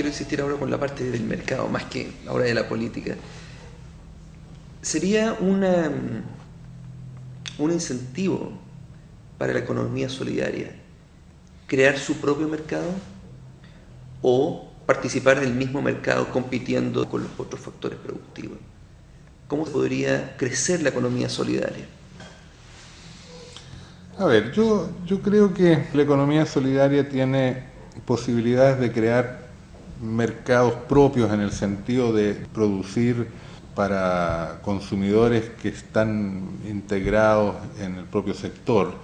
quiero insistir ahora con la parte del mercado, más que ahora de la política. Sería un incentivo para la economía solidaria crear su propio mercado o participar del mismo mercado compitiendo con los otros factores productivos. ¿Cómo podría crecer la economía solidaria? A ver, yo creo que la economía solidaria tiene posibilidades de crear mercados propios en el sentido de producir para consumidores que están integrados en el propio sector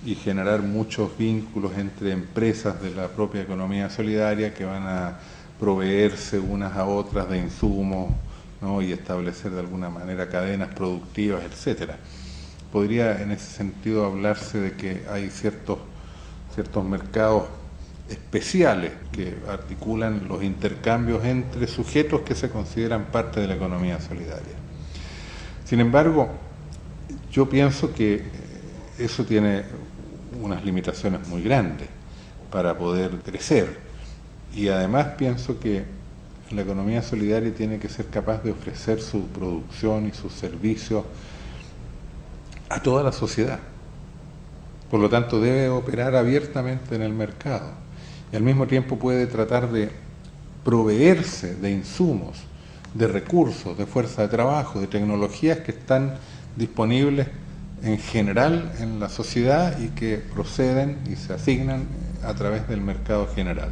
y generar muchos vínculos entre empresas de la propia economía solidaria que van a proveerse unas a otras de insumos, ¿no? Y establecer de alguna manera cadenas productivas, etcétera. Podría en ese sentido hablarse de que hay ciertos mercados especiales que articulan los intercambios entre sujetos que se consideran parte de la economía solidaria. Sin embargo, yo pienso que eso tiene unas limitaciones muy grandes para poder crecer, y además pienso que la economía solidaria tiene que ser capaz de ofrecer su producción y sus servicios a toda la sociedad. Por lo tanto, debe operar abiertamente en el mercado y al mismo tiempo puede tratar de proveerse de insumos, de recursos, de fuerza de trabajo, de tecnologías que están disponibles en general en la sociedad y que proceden y se asignan a través del mercado general.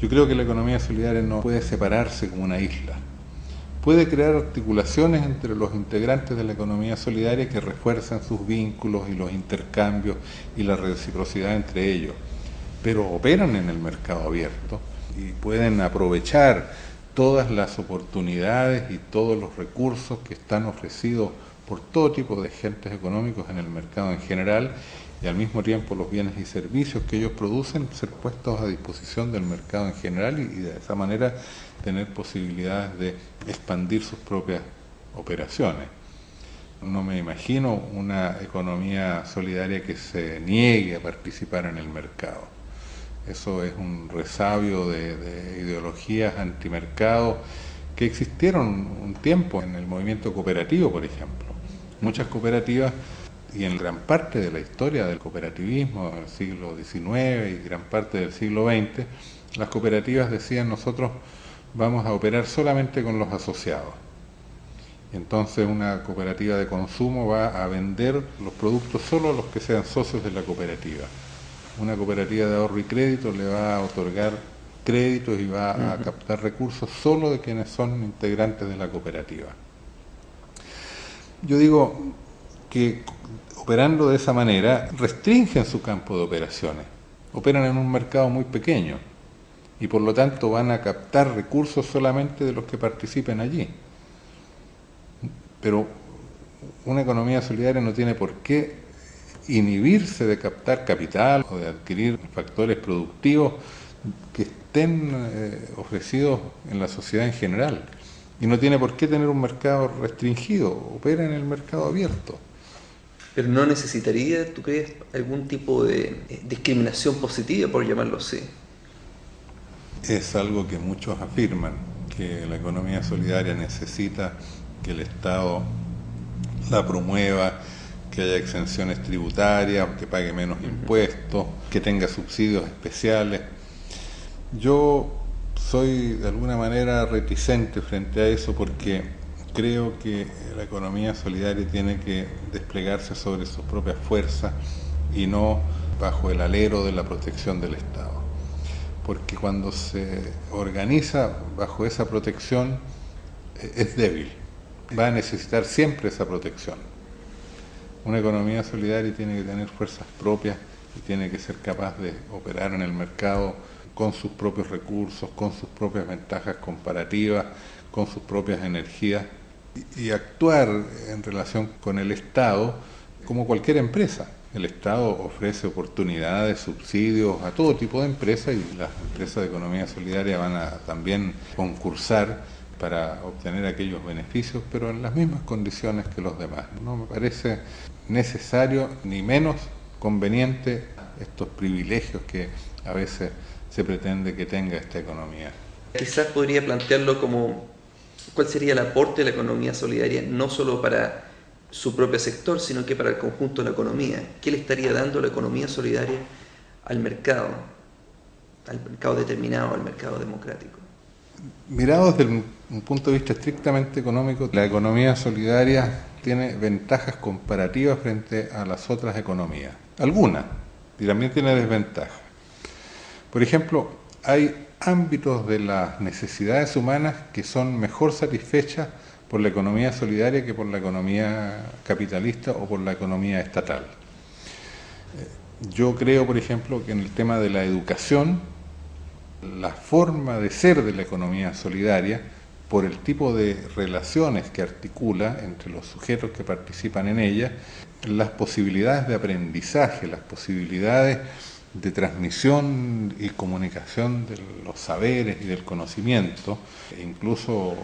Yo creo que la economía solidaria no puede separarse como una isla. Puede crear articulaciones entre los integrantes de la economía solidaria que refuerzan sus vínculos y los intercambios y la reciprocidad entre ellos, pero operan en el mercado abierto y pueden aprovechar todas las oportunidades y todos los recursos que están ofrecidos por todo tipo de agentes económicos en el mercado en general, y al mismo tiempo los bienes y servicios que ellos producen ser puestos a disposición del mercado en general y de esa manera tener posibilidades de expandir sus propias operaciones. No me imagino una economía solidaria que se niegue a participar en el mercado. Eso es un resabio de ideologías antimercado que existieron un tiempo en el movimiento cooperativo, por ejemplo. Muchas cooperativas, y en gran parte de la historia del cooperativismo del siglo XIX y gran parte del siglo XX, las cooperativas decían: nosotros vamos a operar solamente con los asociados. Entonces una cooperativa de consumo va a vender los productos solo a los que sean socios de la cooperativa. Una cooperativa de ahorro y crédito le va a otorgar créditos y va a captar recursos solo de quienes son integrantes de la cooperativa. Yo digo que operando de esa manera restringen su campo de operaciones, operan en un mercado muy pequeño y por lo tanto van a captar recursos solamente de los que participen allí. Pero una economía solidaria no tiene por qué inhibirse de captar capital o de adquirir factores productivos que estén ofrecidos en la sociedad en general. Y no tiene por qué tener un mercado restringido, opera en el mercado abierto. Pero no necesitaría, ¿tú crees, algún tipo de discriminación positiva, por llamarlo así? Es algo que muchos afirman, que la economía solidaria necesita que el Estado la promueva, que haya exenciones tributarias, que pague menos impuestos, que tenga subsidios especiales. Yo soy de alguna manera reticente frente a eso porque creo que la economía solidaria tiene que desplegarse sobre sus propias fuerzas y no bajo el alero de la protección del Estado. Porque cuando se organiza bajo esa protección es débil, va a necesitar siempre esa protección. Una economía solidaria tiene que tener fuerzas propias y tiene que ser capaz de operar en el mercado con sus propios recursos, con sus propias ventajas comparativas, con sus propias energías y actuar en relación con el Estado como cualquier empresa. El Estado ofrece oportunidades, subsidios a todo tipo de empresas y las empresas de economía solidaria van a también concursar para obtener aquellos beneficios, pero en las mismas condiciones que los demás. No me parece necesario ni menos conveniente estos privilegios que a veces se pretende que tenga esta economía. Quizás podría plantearlo como cuál sería el aporte de la economía solidaria, no solo para su propio sector, sino que para el conjunto de la economía. ¿Qué le estaría dando la economía solidaria al mercado determinado, al mercado democrático? Mirado desde un punto de vista estrictamente económico, la economía solidaria tiene ventajas comparativas frente a las otras economías. Algunas, y también tiene desventajas. Por ejemplo, hay ámbitos de las necesidades humanas que son mejor satisfechas por la economía solidaria que por la economía capitalista o por la economía estatal. Yo creo, por ejemplo, que en el tema de la educación, la forma de ser de la economía solidaria, por el tipo de relaciones que articula entre los sujetos que participan en ella, las posibilidades de aprendizaje, las posibilidades de transmisión y comunicación de los saberes y del conocimiento, e incluso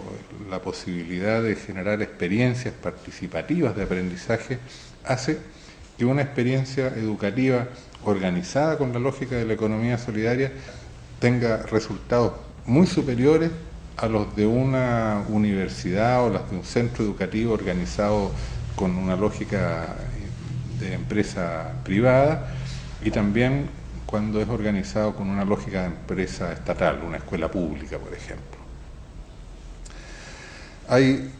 la posibilidad de generar experiencias participativas de aprendizaje, hace que una experiencia educativa organizada con la lógica de la economía solidaria tenga resultados muy superiores a los de una universidad o los de un centro educativo organizado con una lógica de empresa privada, y también cuando es organizado con una lógica de empresa estatal, una escuela pública, por ejemplo. Hay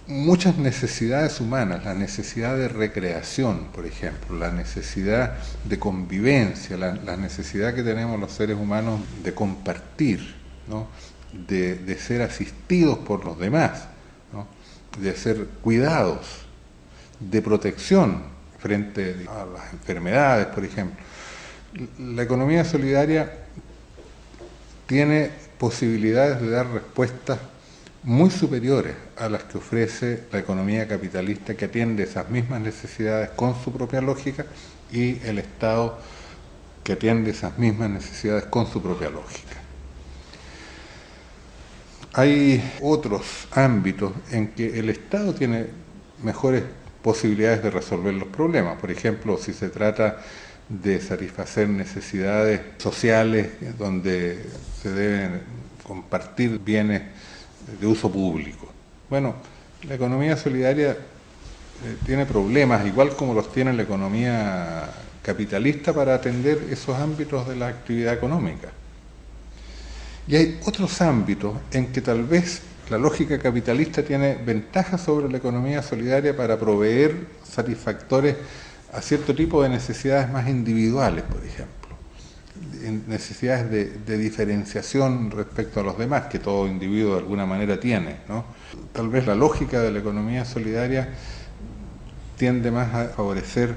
muchas necesidades humanas, la necesidad de recreación, por ejemplo, la necesidad de convivencia, la necesidad que tenemos los seres humanos de compartir, ¿no? de ser asistidos por los demás, ¿no? de ser cuidados, de protección frente a las enfermedades, por ejemplo. La economía solidaria tiene posibilidades de dar respuestas muy superiores a las que ofrece la economía capitalista, que atiende esas mismas necesidades con su propia lógica, y el Estado, que atiende esas mismas necesidades con su propia lógica. Hay otros ámbitos en que el Estado tiene mejores posibilidades de resolver los problemas. Por ejemplo, si se trata de satisfacer necesidades sociales donde se deben compartir bienes de uso público. Bueno, la economía solidaria tiene problemas, igual como los tiene la economía capitalista, para atender esos ámbitos de la actividad económica. Y hay otros ámbitos en que tal vez la lógica capitalista tiene ventajas sobre la economía solidaria para proveer satisfactores a cierto tipo de necesidades más individuales, por ejemplo, necesidades de diferenciación respecto a los demás, que todo individuo de alguna manera tiene, ¿no? Tal vez la lógica de la economía solidaria tiende más a favorecer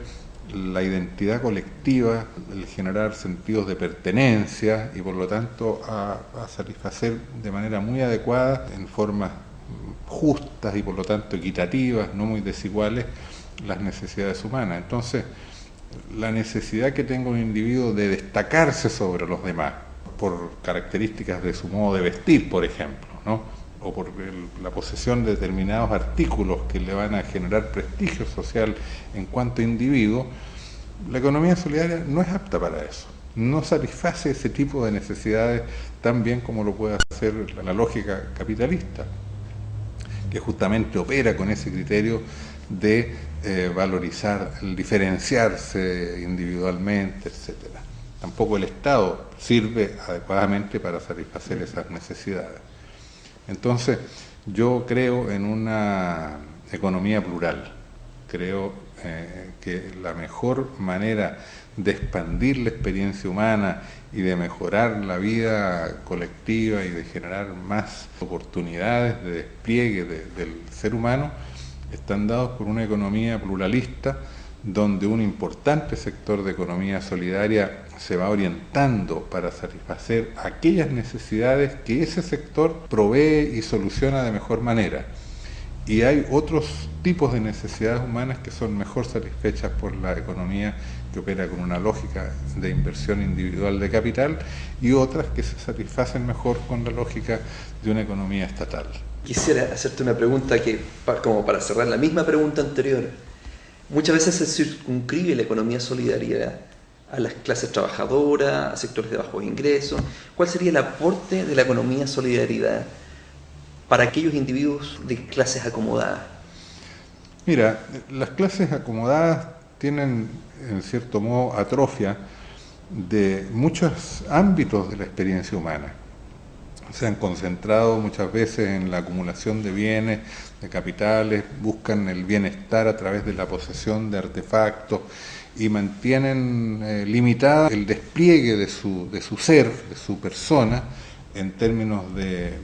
la identidad colectiva, el generar sentidos de pertenencia y por lo tanto a satisfacer de manera muy adecuada, en formas justas y por lo tanto equitativas, no muy desiguales, las necesidades humanas. Entonces, la necesidad que tenga un individuo de destacarse sobre los demás por características de su modo de vestir, por ejemplo, ¿no? o por la posesión de determinados artículos que le van a generar prestigio social en cuanto a individuo, la economía solidaria no es apta para eso. No satisface ese tipo de necesidades tan bien como lo puede hacer la lógica capitalista, que justamente opera con ese criterio de valorizar, el diferenciarse individualmente, etc. Tampoco el Estado sirve adecuadamente para satisfacer esas necesidades. Entonces, yo creo en una economía plural. Creo que la mejor manera de expandir la experiencia humana y de mejorar la vida colectiva y de generar más oportunidades de despliegue del ser humano están dados por una economía pluralista, donde un importante sector de economía solidaria se va orientando para satisfacer aquellas necesidades que ese sector provee y soluciona de mejor manera. Y hay otros tipos de necesidades humanas que son mejor satisfechas por la economía que opera con una lógica de inversión individual de capital, y otras que se satisfacen mejor con la lógica de una economía estatal. Quisiera hacerte una pregunta que, como para cerrar la misma pregunta anterior. Muchas veces se circunscribe la economía solidaria a las clases trabajadoras, a sectores de bajos ingresos? ¿Cuál sería el aporte de la economía solidaridad para aquellos individuos de clases acomodadas? Mira, las clases acomodadas tienen, en cierto modo, atrofia de muchos ámbitos de la experiencia humana. Se han concentrado muchas veces en la acumulación de bienes, de capitales, buscan el bienestar a través de la posesión de artefactos y mantienen limitada el despliegue de su ser, de su persona, en términos de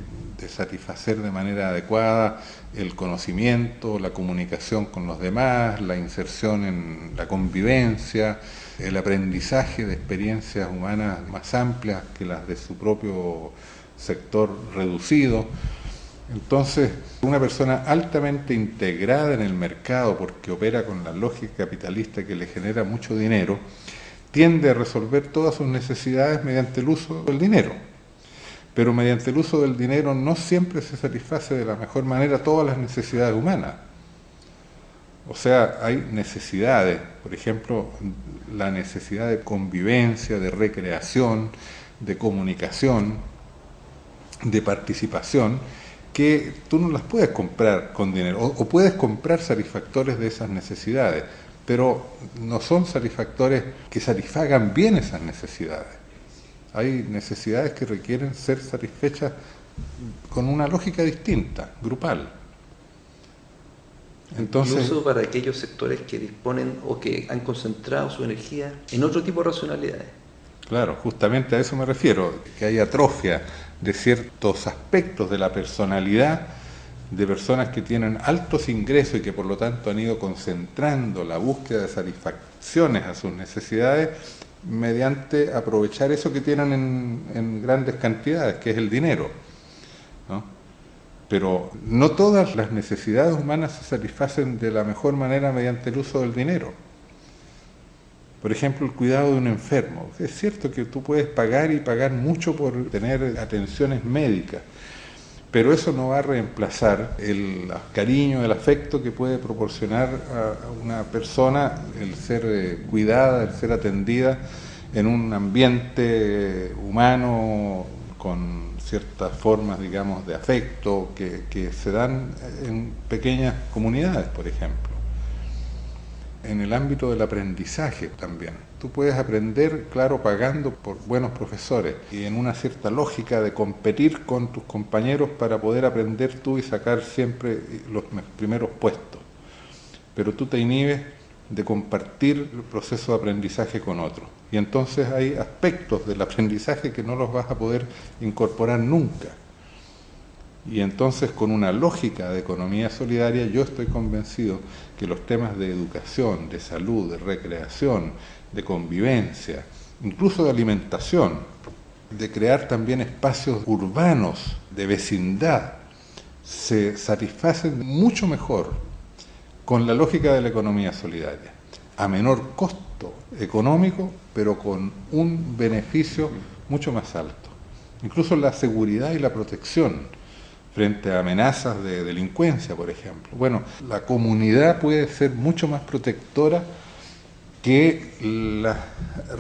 satisfacer de manera adecuada el conocimiento, la comunicación con los demás, la inserción en la convivencia, el aprendizaje de experiencias humanas más amplias que las de su propio sector reducido. Entonces, una persona altamente integrada en el mercado porque opera con la lógica capitalista que le genera mucho dinero, tiende a resolver todas sus necesidades mediante el uso del dinero. Pero mediante el uso del dinero no siempre se satisface de la mejor manera todas las necesidades humanas. O sea, hay necesidades, por ejemplo, la necesidad de convivencia, de recreación, de comunicación, de participación, que tú no las puedes comprar con dinero, o puedes comprar satisfactores de esas necesidades, pero no son satisfactores que satisfagan bien esas necesidades. Hay necesidades que requieren ser satisfechas con una lógica distinta, grupal. Entonces, incluso para aquellos sectores que disponen o que han concentrado su energía en otro tipo de racionalidades. Claro, justamente a eso me refiero, que hay atrofia de ciertos aspectos de la personalidad de personas que tienen altos ingresos y que por lo tanto han ido concentrando la búsqueda de satisfacciones a sus necesidades mediante aprovechar eso que tienen en grandes cantidades, que es el dinero, ¿no? Pero no todas las necesidades humanas se satisfacen de la mejor manera mediante el uso del dinero. Por ejemplo, el cuidado de un enfermo. Es cierto que tú puedes pagar y pagar mucho por tener atenciones médicas, pero eso no va a reemplazar el cariño, el afecto que puede proporcionar a una persona el ser cuidada, el ser atendida en un ambiente humano con ciertas formas, digamos, de afecto que se dan en pequeñas comunidades, por ejemplo. En el ámbito del aprendizaje también. Tú puedes aprender, claro, pagando por buenos profesores y en una cierta lógica de competir con tus compañeros para poder aprender tú y sacar siempre los primeros puestos. Pero tú te inhibes de compartir el proceso de aprendizaje con otros. Y entonces hay aspectos del aprendizaje que no los vas a poder incorporar nunca. Y entonces, con una lógica de economía solidaria, yo estoy convencido que los temas de educación, de salud, de recreación, de convivencia, incluso de alimentación, de crear también espacios urbanos, de vecindad, se satisfacen mucho mejor con la lógica de la economía solidaria, a menor costo económico, pero con un beneficio mucho más alto. Incluso la seguridad y la protección frente a amenazas de delincuencia, por ejemplo. Bueno, la comunidad puede ser mucho más protectora que las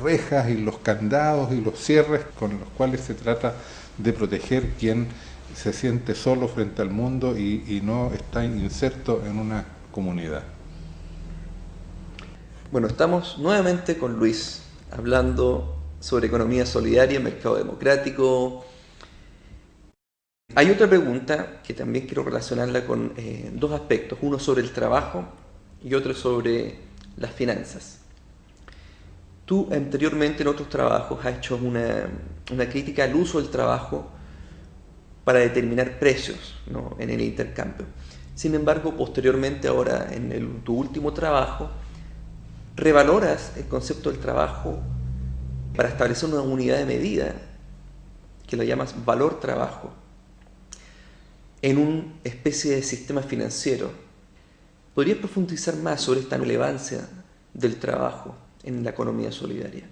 rejas y los candados y los cierres con los cuales se trata de proteger quien se siente solo frente al mundo y no está inserto en una comunidad. Bueno, estamos nuevamente con Luis hablando sobre economía solidaria, mercado democrático. Hay otra pregunta que también quiero relacionarla con dos aspectos, uno sobre el trabajo y otro sobre las finanzas. Tú anteriormente en otros trabajos has hecho una crítica al uso del trabajo para determinar precios, ¿no?, en el intercambio. Sin embargo, posteriormente ahora en tu último trabajo, revaloras el concepto del trabajo para establecer una unidad de medida que lo llamas valor trabajo en una especie de sistema financiero. ¿Podrías profundizar más sobre esta relevancia del trabajo en la economía solidaria?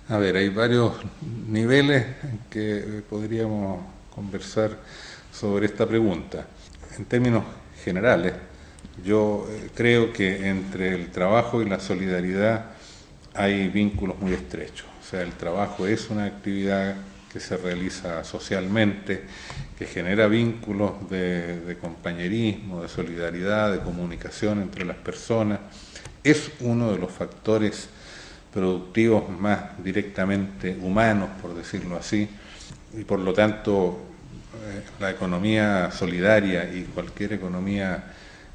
A ver, hay varios niveles en que podríamos conversar sobre esta pregunta. En términos generales, yo creo que entre el trabajo y la solidaridad hay vínculos muy estrechos. O sea, el trabajo es una actividad que se realiza socialmente, que genera vínculos de compañerismo, de solidaridad, de comunicación entre las personas. Es uno de los factores productivos más directamente humanos, por decirlo así, y por lo tanto la economía solidaria y cualquier economía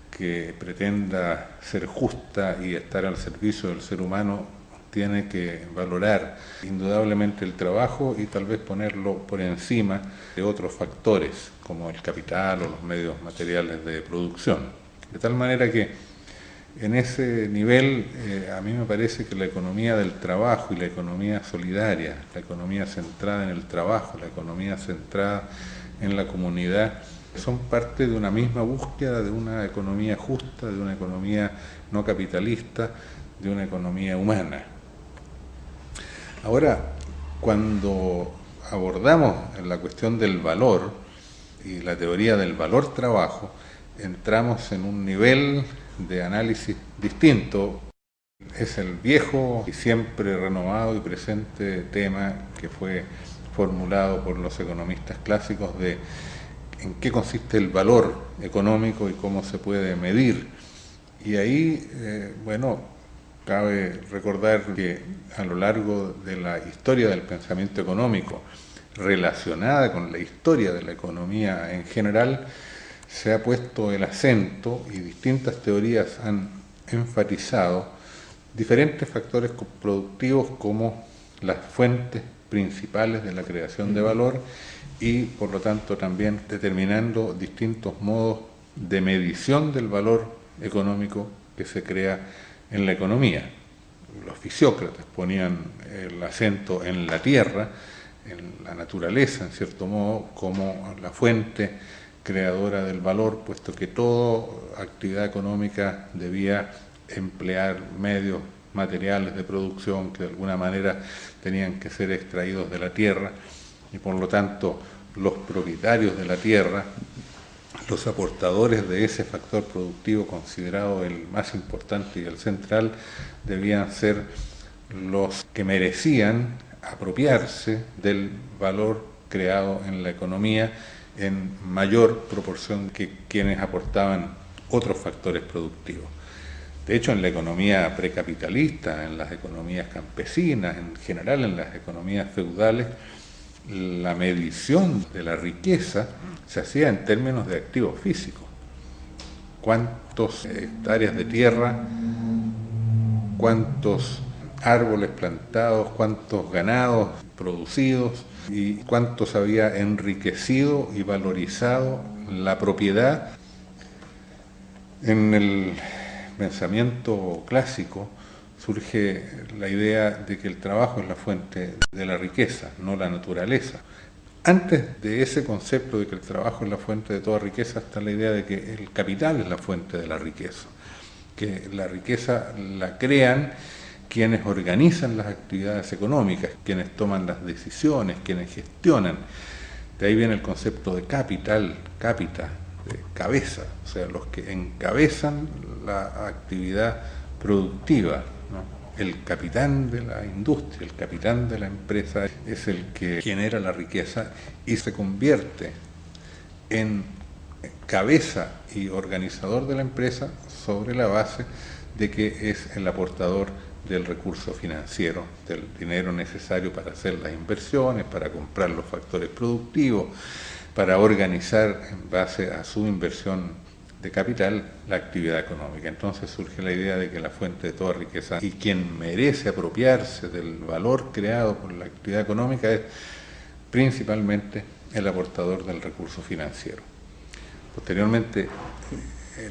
que pretenda ser justa y estar al servicio del ser humano tiene que valorar indudablemente el trabajo y tal vez ponerlo por encima de otros factores como el capital o los medios materiales de producción. De tal manera que en ese nivel a mí me parece que la economía del trabajo y la economía solidaria, la economía centrada en el trabajo, la economía centrada en la comunidad, son parte de una misma búsqueda de una economía justa, de una economía no capitalista, de una economía humana. Ahora, cuando abordamos la cuestión del valor y la teoría del valor trabajo, entramos en un nivel de análisis distinto. Es el viejo y siempre renovado y presente tema que fue formulado por los economistas clásicos de en qué consiste el valor económico y cómo se puede medir. Y ahí, cabe recordar que a lo largo de la historia del pensamiento económico, relacionada con la historia de la economía en general, se ha puesto el acento y distintas teorías han enfatizado diferentes factores productivos como las fuentes principales de la creación de valor y por lo tanto también determinando distintos modos de medición del valor económico que se crea en la economía. Los fisiócratas ponían el acento en la tierra, en la naturaleza, en cierto modo, como la fuente creadora del valor, puesto que toda actividad económica debía emplear medios materiales de producción que de alguna manera tenían que ser extraídos de la tierra y por lo tanto los propietarios de la tierra, los aportadores de ese factor productivo considerado el más importante y el central, debían ser los que merecían apropiarse del valor creado en la economía en mayor proporción que quienes aportaban otros factores productivos. De hecho, en la economía precapitalista, en las economías campesinas, en general en las economías feudales, la medición de la riqueza se hacía en términos de activos físicos. ¿Cuántas hectáreas de tierra, cuántos árboles plantados, cuántos ganados producidos y cuántos había enriquecido y valorizado la propiedad? En el pensamiento clásico surge la idea de que el trabajo es la fuente de la riqueza, no la naturaleza. Antes de ese concepto de que el trabajo es la fuente de toda riqueza está la idea de que el capital es la fuente de la riqueza, que la riqueza la crean quienes organizan las actividades económicas, quienes toman las decisiones, quienes gestionan. De ahí viene el concepto de capital, capita, de cabeza, o sea, los que encabezan la actividad productiva, ¿no? El capitán de la industria, el capitán de la empresa es el que genera la riqueza y se convierte en cabeza y organizador de la empresa sobre la base de que es el aportador del recurso financiero, del dinero necesario para hacer las inversiones, para comprar los factores productivos, para organizar en base a su inversión de capital la actividad económica. Entonces surge la idea de que la fuente de toda riqueza y quien merece apropiarse del valor creado por la actividad económica es principalmente el aportador del recurso financiero. Posteriormente,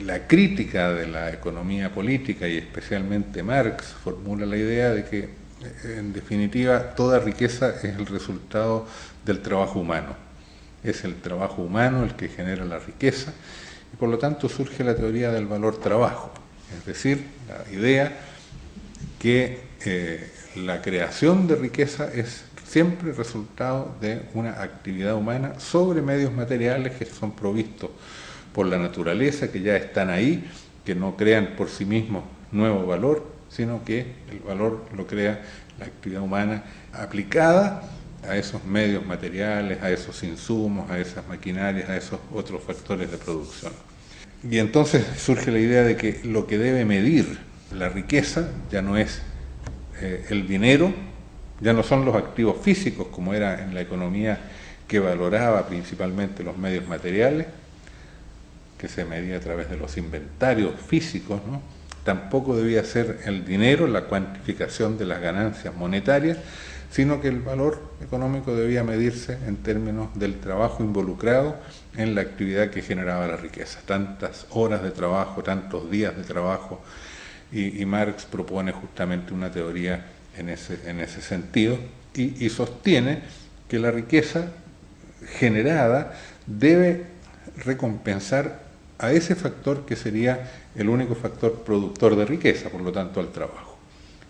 la crítica de la economía política y especialmente Marx formula la idea de que en definitiva toda riqueza es el resultado del trabajo humano. Es el trabajo humano el que genera la riqueza y por lo tanto surge la teoría del valor trabajo, es decir, la idea que la creación de riqueza es siempre resultado de una actividad humana sobre medios materiales que son provistos por la naturaleza, que ya están ahí, que no crean por sí mismos nuevo valor, sino que el valor lo crea la actividad humana aplicada a esos medios materiales, a esos insumos, a esas maquinarias, a esos otros factores de producción. Y entonces surge la idea de que lo que debe medir la riqueza ya no es el dinero, ya no son los activos físicos como era en la economía que valoraba principalmente los medios materiales, que se medía a través de los inventarios físicos, ¿no? Tampoco debía ser el dinero, la cuantificación de las ganancias monetarias, sino que el valor económico debía medirse en términos del trabajo involucrado en la actividad que generaba la riqueza. Tantas horas de trabajo, tantos días de trabajo, y Marx propone justamente una teoría en ese sentido y sostiene que la riqueza generada debe recompensar a ese factor que sería el único factor productor de riqueza, por lo tanto al trabajo.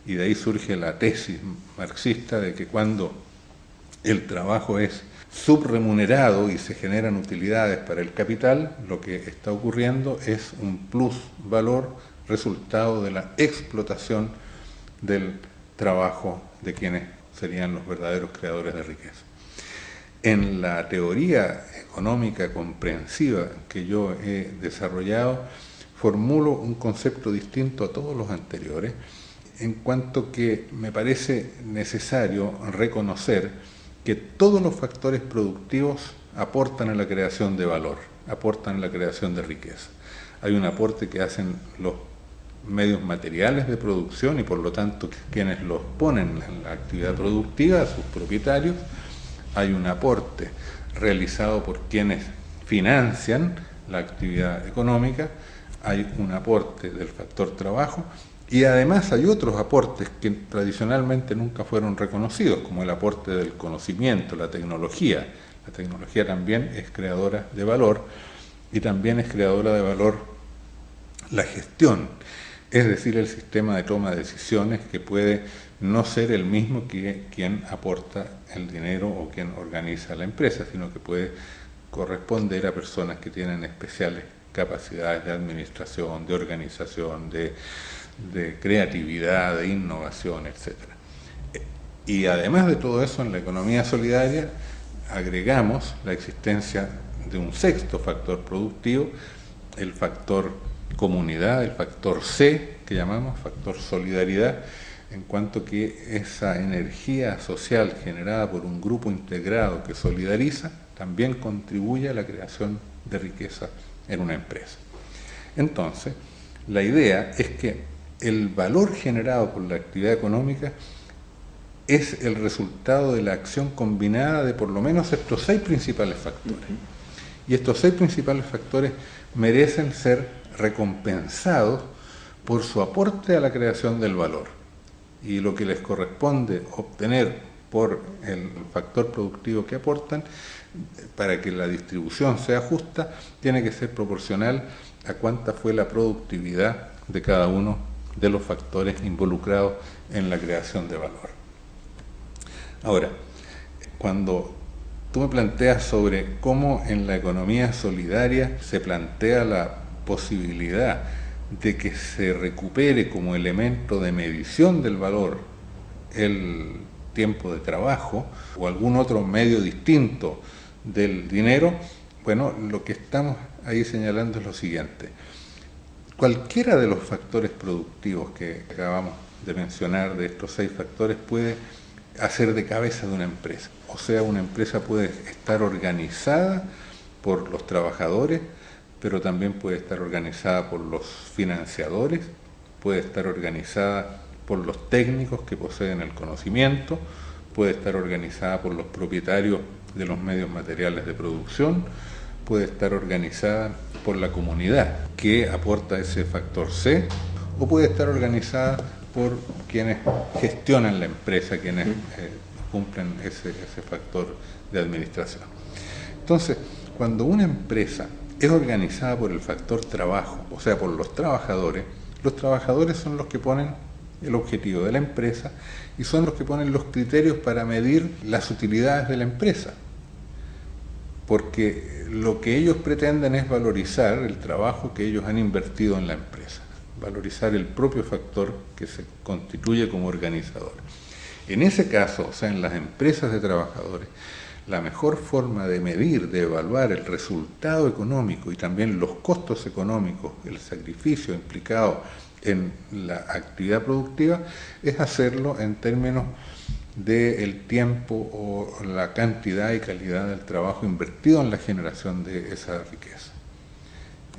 Y de ahí surge la tesis marxista de que cuando el trabajo es subremunerado y se generan utilidades para el capital, lo que está ocurriendo es un plusvalor resultado de la explotación del trabajo de quienes serían los verdaderos creadores de riqueza. En la teoría económica comprensiva que yo he desarrollado, formulo un concepto distinto a todos los anteriores, en cuanto que me parece necesario reconocer que todos los factores productivos aportan a la creación de valor, aportan a la creación de riqueza. Hay un aporte que hacen los medios materiales de producción y por lo tanto quienes los ponen en la actividad productiva, sus propietarios. Hay un aporte realizado por quienes financian la actividad económica, hay un aporte del factor trabajo y además hay otros aportes que tradicionalmente nunca fueron reconocidos, como el aporte del conocimiento, la tecnología. La tecnología también es creadora de valor y también es creadora de valor la gestión, es decir, el sistema de toma de decisiones que puede no ser el mismo que quien aporta el dinero o quien organiza la empresa, sino que puede corresponder a personas que tienen especiales capacidades de administración, de organización, de creatividad, de innovación, etc. Y además de todo eso, en la economía solidaria agregamos la existencia de un sexto factor productivo, el factor comunidad, el factor C, que llamamos factor solidaridad, en cuanto que esa energía social generada por un grupo integrado que solidariza también contribuye a la creación de riqueza en una empresa. Entonces, la idea es que el valor generado por la actividad económica es el resultado de la acción combinada de por lo menos estos 6 principales factores. Y estos 6 principales factores merecen ser recompensados por su aporte a la creación del valor. Y lo que les corresponde obtener por el factor productivo que aportan, para que la distribución sea justa, tiene que ser proporcional a cuánta fue la productividad de cada uno de los factores involucrados en la creación de valor. Ahora, cuando tú me planteas sobre cómo en la economía solidaria se plantea la posibilidad de que se recupere como elemento de medición del valor el tiempo de trabajo o algún otro medio distinto del dinero, bueno, lo que estamos ahí señalando es lo siguiente. Cualquiera de los factores productivos que acabamos de mencionar, de estos 6 factores, puede hacer de cabeza de una empresa. O sea, una empresa puede estar organizada por los trabajadores, pero también puede estar organizada por los financiadores, puede estar organizada por los técnicos que poseen el conocimiento, puede estar organizada por los propietarios de los medios materiales de producción, puede estar organizada por la comunidad que aporta ese factor C, o puede estar organizada por quienes gestionan la empresa, quienes cumplen ese factor de administración. Entonces, cuando una empresa es organizada por el factor trabajo, o sea, por los trabajadores son los que ponen el objetivo de la empresa y son los que ponen los criterios para medir las utilidades de la empresa. Porque lo que ellos pretenden es valorizar el trabajo que ellos han invertido en la empresa. valorizar el propio factor que se constituye como organizador. En ese caso, o sea, en las empresas de trabajadores, la mejor forma de medir, de evaluar el resultado económico y también los costos económicos, el sacrificio implicado en la actividad productiva, es hacerlo en términos del tiempo o la cantidad y calidad del trabajo invertido en la generación de esa riqueza.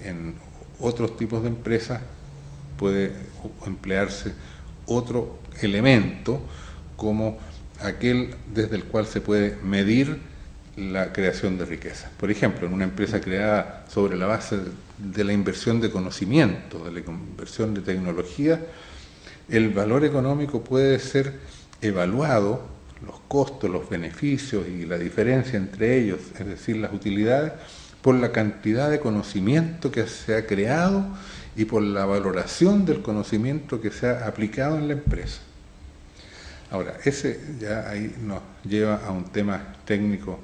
En otros tipos de empresas puede emplearse otro elemento como aquel desde el cual se puede medir la creación de riqueza. Por ejemplo, en una empresa creada sobre la base de la inversión de conocimiento, de la inversión de tecnología, el valor económico puede ser evaluado, los costos, los beneficios y la diferencia entre ellos, es decir, las utilidades, por la cantidad de conocimiento que se ha creado y por la valoración del conocimiento que se ha aplicado en la empresa. Ahora, ese ya ahí nos lleva a un tema técnico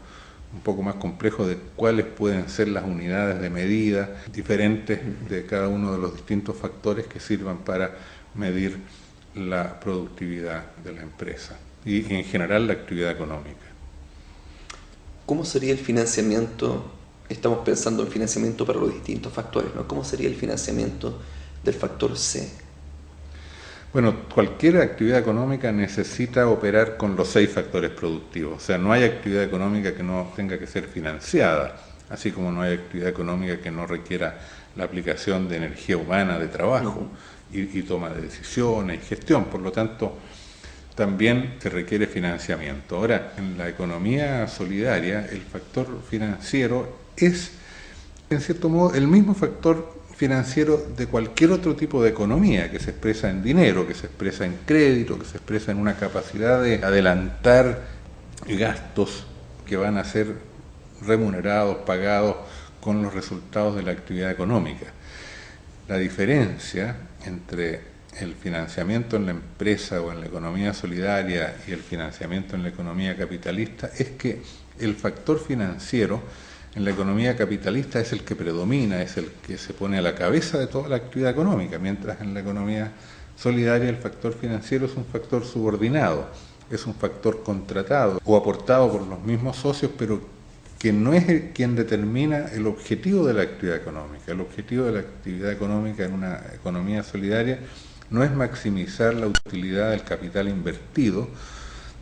un poco más complejo de cuáles pueden ser las unidades de medida diferentes de cada uno de los distintos factores que sirvan para medir la productividad de la empresa y en general la actividad económica. ¿Cómo sería el financiamiento? Estamos pensando en financiamiento para los distintos factores, ¿no? ¿Cómo sería el financiamiento del factor C? Bueno, cualquier actividad económica necesita operar con los 6 factores productivos. O sea, no hay actividad económica que no tenga que ser financiada, así como no hay actividad económica que no requiera la aplicación de energía humana, de trabajo y toma de decisiones y gestión. Por lo tanto, también se requiere financiamiento. Ahora, en la economía solidaria, el factor financiero es, en cierto modo, el mismo factor financiero de cualquier otro tipo de economía, que se expresa en dinero, que se expresa en crédito, que se expresa en una capacidad de adelantar gastos que van a ser remunerados, pagados con los resultados de la actividad económica. La diferencia entre el financiamiento en la empresa o en la economía solidaria y el financiamiento en la economía capitalista es que el factor financiero en la economía capitalista es el que predomina, es el que se pone a la cabeza de toda la actividad económica, mientras en la economía solidaria el factor financiero es un factor subordinado, es un factor contratado o aportado por los mismos socios, pero que no es quien determina el objetivo de la actividad económica. El objetivo de la actividad económica en una economía solidaria no es maximizar la utilidad del capital invertido,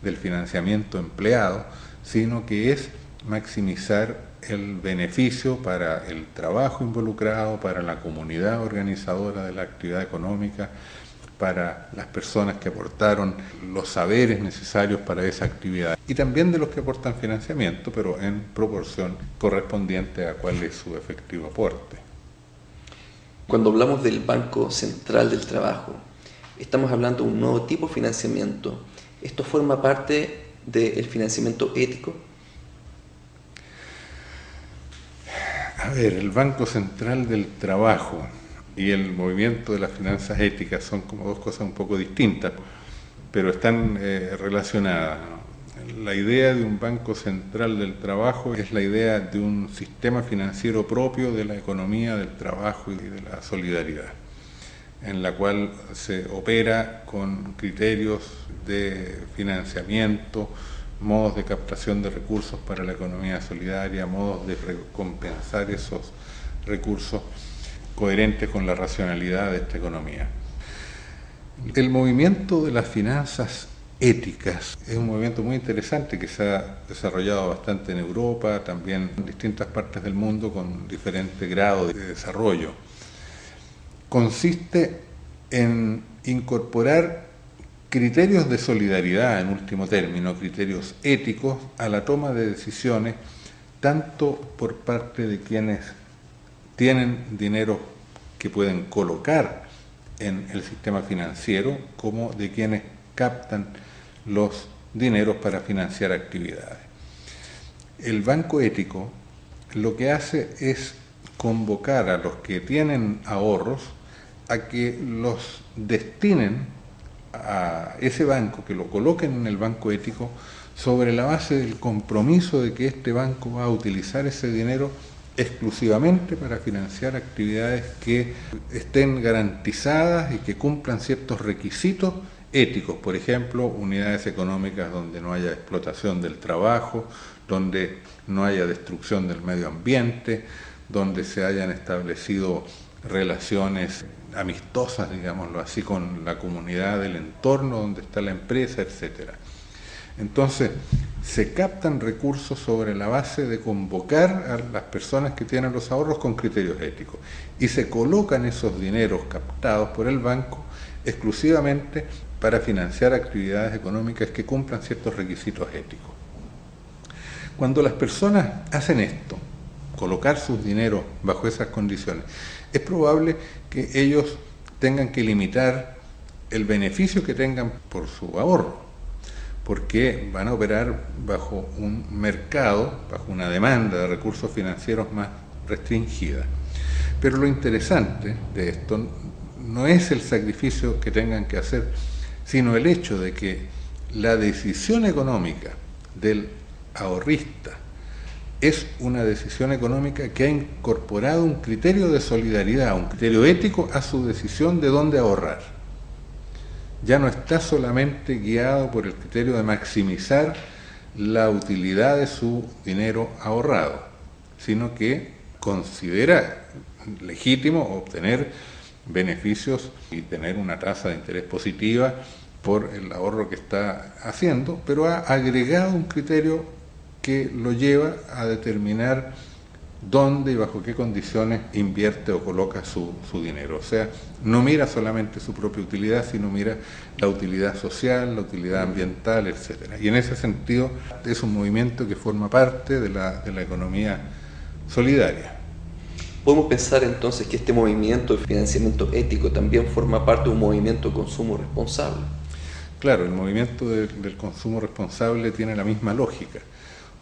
del financiamiento empleado, sino que es maximizar el beneficio para el trabajo involucrado, para la comunidad organizadora de la actividad económica, para las personas que aportaron los saberes necesarios para esa actividad y también de los que aportan financiamiento, pero en proporción correspondiente a cuál es su efectivo aporte. Cuando hablamos del Banco Central del Trabajo, estamos hablando de un nuevo tipo de financiamiento. ¿Esto forma parte del financiamiento ético? A ver, el Banco Central del Trabajo y el movimiento de las finanzas éticas son como dos cosas un poco distintas, pero están relacionadas, ¿no? La idea de un Banco Central del Trabajo es la idea de un sistema financiero propio de la economía del trabajo y de la solidaridad, en la cual se opera con criterios de financiamiento, modos de captación de recursos para la economía solidaria, modos de recompensar esos recursos coherentes con la racionalidad de esta economía. El movimiento de las finanzas éticas es un movimiento muy interesante que se ha desarrollado bastante en Europa, también en distintas partes del mundo con diferente grado de desarrollo. Consiste en incorporar criterios de solidaridad, en último término, criterios éticos, a la toma de decisiones, tanto por parte de quienes tienen dinero que pueden colocar en el sistema financiero, como de quienes captan los dineros para financiar actividades. El banco ético lo que hace es convocar a los que tienen ahorros a que los destinen a ese banco, que lo coloquen en el banco ético sobre la base del compromiso de que este banco va a utilizar ese dinero exclusivamente para financiar actividades que estén garantizadas y que cumplan ciertos requisitos éticos, por ejemplo, unidades económicas donde no haya explotación del trabajo, donde no haya destrucción del medio ambiente, donde se hayan establecido relaciones amistosas, digámoslo así, con la comunidad del entorno donde está la empresa, etcétera. Entonces, se captan recursos sobre la base de convocar a las personas que tienen los ahorros con criterios éticos y se colocan esos dineros captados por el banco exclusivamente para financiar actividades económicas que cumplan ciertos requisitos éticos. Cuando las personas hacen esto, colocar sus dineros bajo esas condiciones, es probable que ellos tengan que limitar el beneficio que tengan por su ahorro, porque van a operar bajo un mercado, bajo una demanda de recursos financieros más restringida. Pero lo interesante de esto no es el sacrificio que tengan que hacer, sino el hecho de que la decisión económica del ahorrista es una decisión económica que ha incorporado un criterio de solidaridad, un criterio ético a su decisión de dónde ahorrar. Ya no está solamente guiado por el criterio de maximizar la utilidad de su dinero ahorrado, sino que considera legítimo obtener beneficios y tener una tasa de interés positiva por el ahorro que está haciendo, pero ha agregado un criterio que lo lleva a determinar dónde y bajo qué condiciones invierte o coloca su dinero. O sea, no mira solamente su propia utilidad, sino mira la utilidad social, la utilidad ambiental, etc. Y en ese sentido es un movimiento que forma parte de la economía solidaria. ¿Podemos pensar entonces que este movimiento de financiamiento ético también forma parte de un movimiento de consumo responsable? Claro, el movimiento del consumo responsable tiene la misma lógica.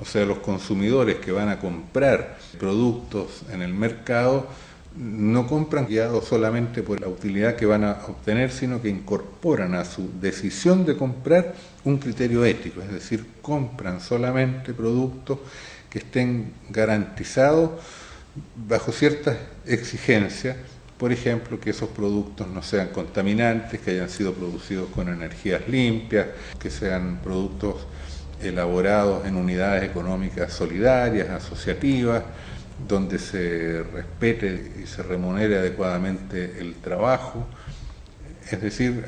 O sea, los consumidores que van a comprar productos en el mercado no compran guiados solamente por la utilidad que van a obtener, sino que incorporan a su decisión de comprar un criterio ético, es decir, compran solamente productos que estén garantizados bajo ciertas exigencias, por ejemplo, que esos productos no sean contaminantes, que hayan sido producidos con energías limpias, que sean productos elaborados en unidades económicas solidarias, asociativas, donde se respete y se remunere adecuadamente el trabajo. Es decir,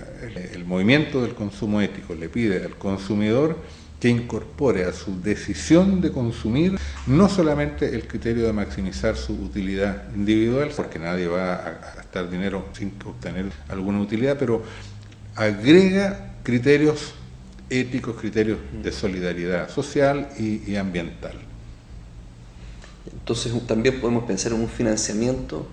el movimiento del consumo ético le pide al consumidor que incorpore a su decisión de consumir no solamente el criterio de maximizar su utilidad individual, porque nadie va a gastar dinero sin obtener alguna utilidad, pero agrega criterios éticos, criterios de solidaridad social y ambiental. Entonces también podemos pensar en un financiamiento,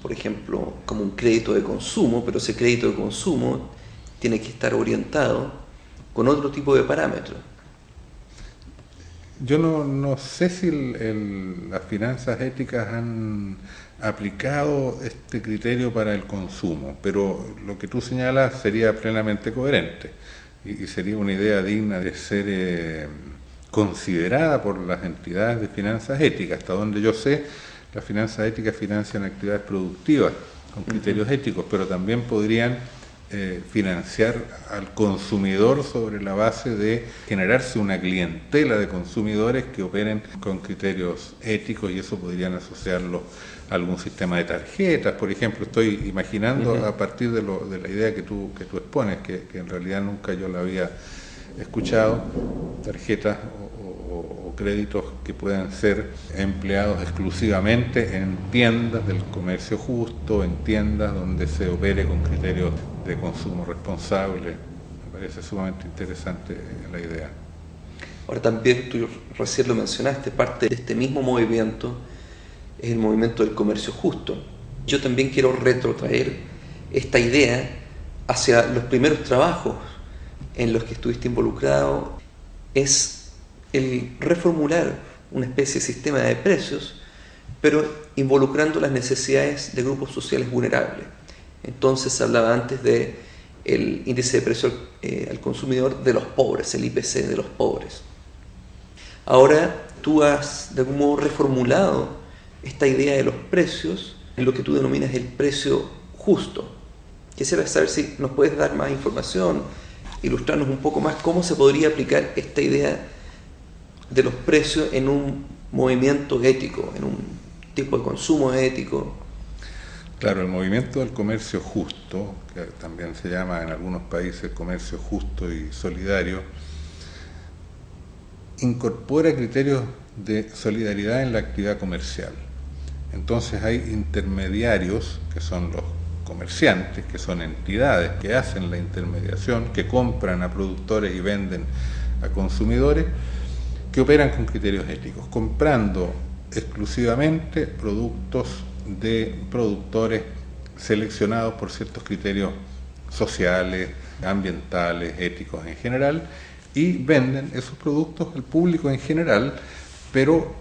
por ejemplo, como un crédito de consumo, pero ese crédito de consumo tiene que estar orientado con otro tipo de parámetros. Yo no sé si las finanzas éticas han aplicado este criterio para el consumo, pero lo que tú señalas sería plenamente coherente y sería una idea digna de ser considerada por las entidades de finanzas éticas. Hasta donde yo sé, las finanzas éticas financian actividades productivas con criterios éticos, pero también podrían financiar al consumidor sobre la base de generarse una clientela de consumidores que operen con criterios éticos, y eso podrían asociarlo a algún sistema de tarjetas, por ejemplo. Estoy imaginando a partir de la idea que tú expones, que en realidad nunca yo la había escuchado, tarjetas o créditos que puedan ser empleados exclusivamente en tiendas del comercio justo, en tiendas donde se opere con criterios de consumo responsable. Me parece sumamente interesante la idea. Ahora también, tú recién lo mencionaste, parte de este mismo movimiento es el movimiento del comercio justo. Yo también quiero retrotraer esta idea hacia los primeros trabajos en los que estuviste involucrado. Es el reformular una especie de sistema de precios, pero involucrando las necesidades de grupos sociales vulnerables. Entonces se hablaba antes del índice de precio al consumidor de los pobres, el IPC de los pobres. Ahora tú has de algún modo reformulado esta idea de los precios en lo que tú denominas el precio justo. Quisiera saber si nos puedes dar más información, ilustrarnos un poco más cómo se podría aplicar esta idea de los precios en un movimiento ético, en un tipo de consumo ético. Claro, el movimiento del comercio justo, que también se llama en algunos países comercio justo y solidario, incorpora criterios de solidaridad en la actividad comercial. Entonces hay intermediarios, que son los comerciantes, que son entidades que hacen la intermediación, que compran a productores y venden a consumidores, que operan con criterios éticos, comprando exclusivamente productos de productores seleccionados por ciertos criterios sociales, ambientales, éticos en general, y venden esos productos al público en general, pero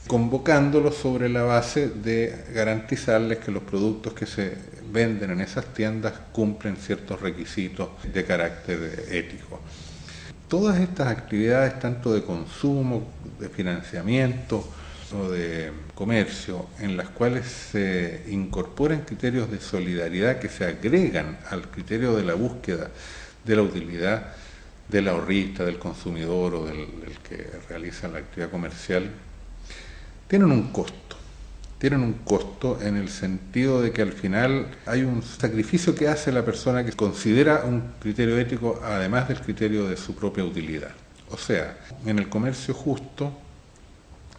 convocándolos sobre la base de garantizarles que los productos que se venden en esas tiendas cumplen ciertos requisitos de carácter ético. Todas estas actividades, tanto de consumo, de financiamiento o de comercio, en las cuales se incorporan criterios de solidaridad que se agregan al criterio de la búsqueda de la utilidad del ahorrista, del consumidor o del que realiza la actividad comercial, tienen un costo. Tienen un costo en el sentido de que al final hay un sacrificio que hace la persona que considera un criterio ético además del criterio de su propia utilidad. O sea, en el comercio justo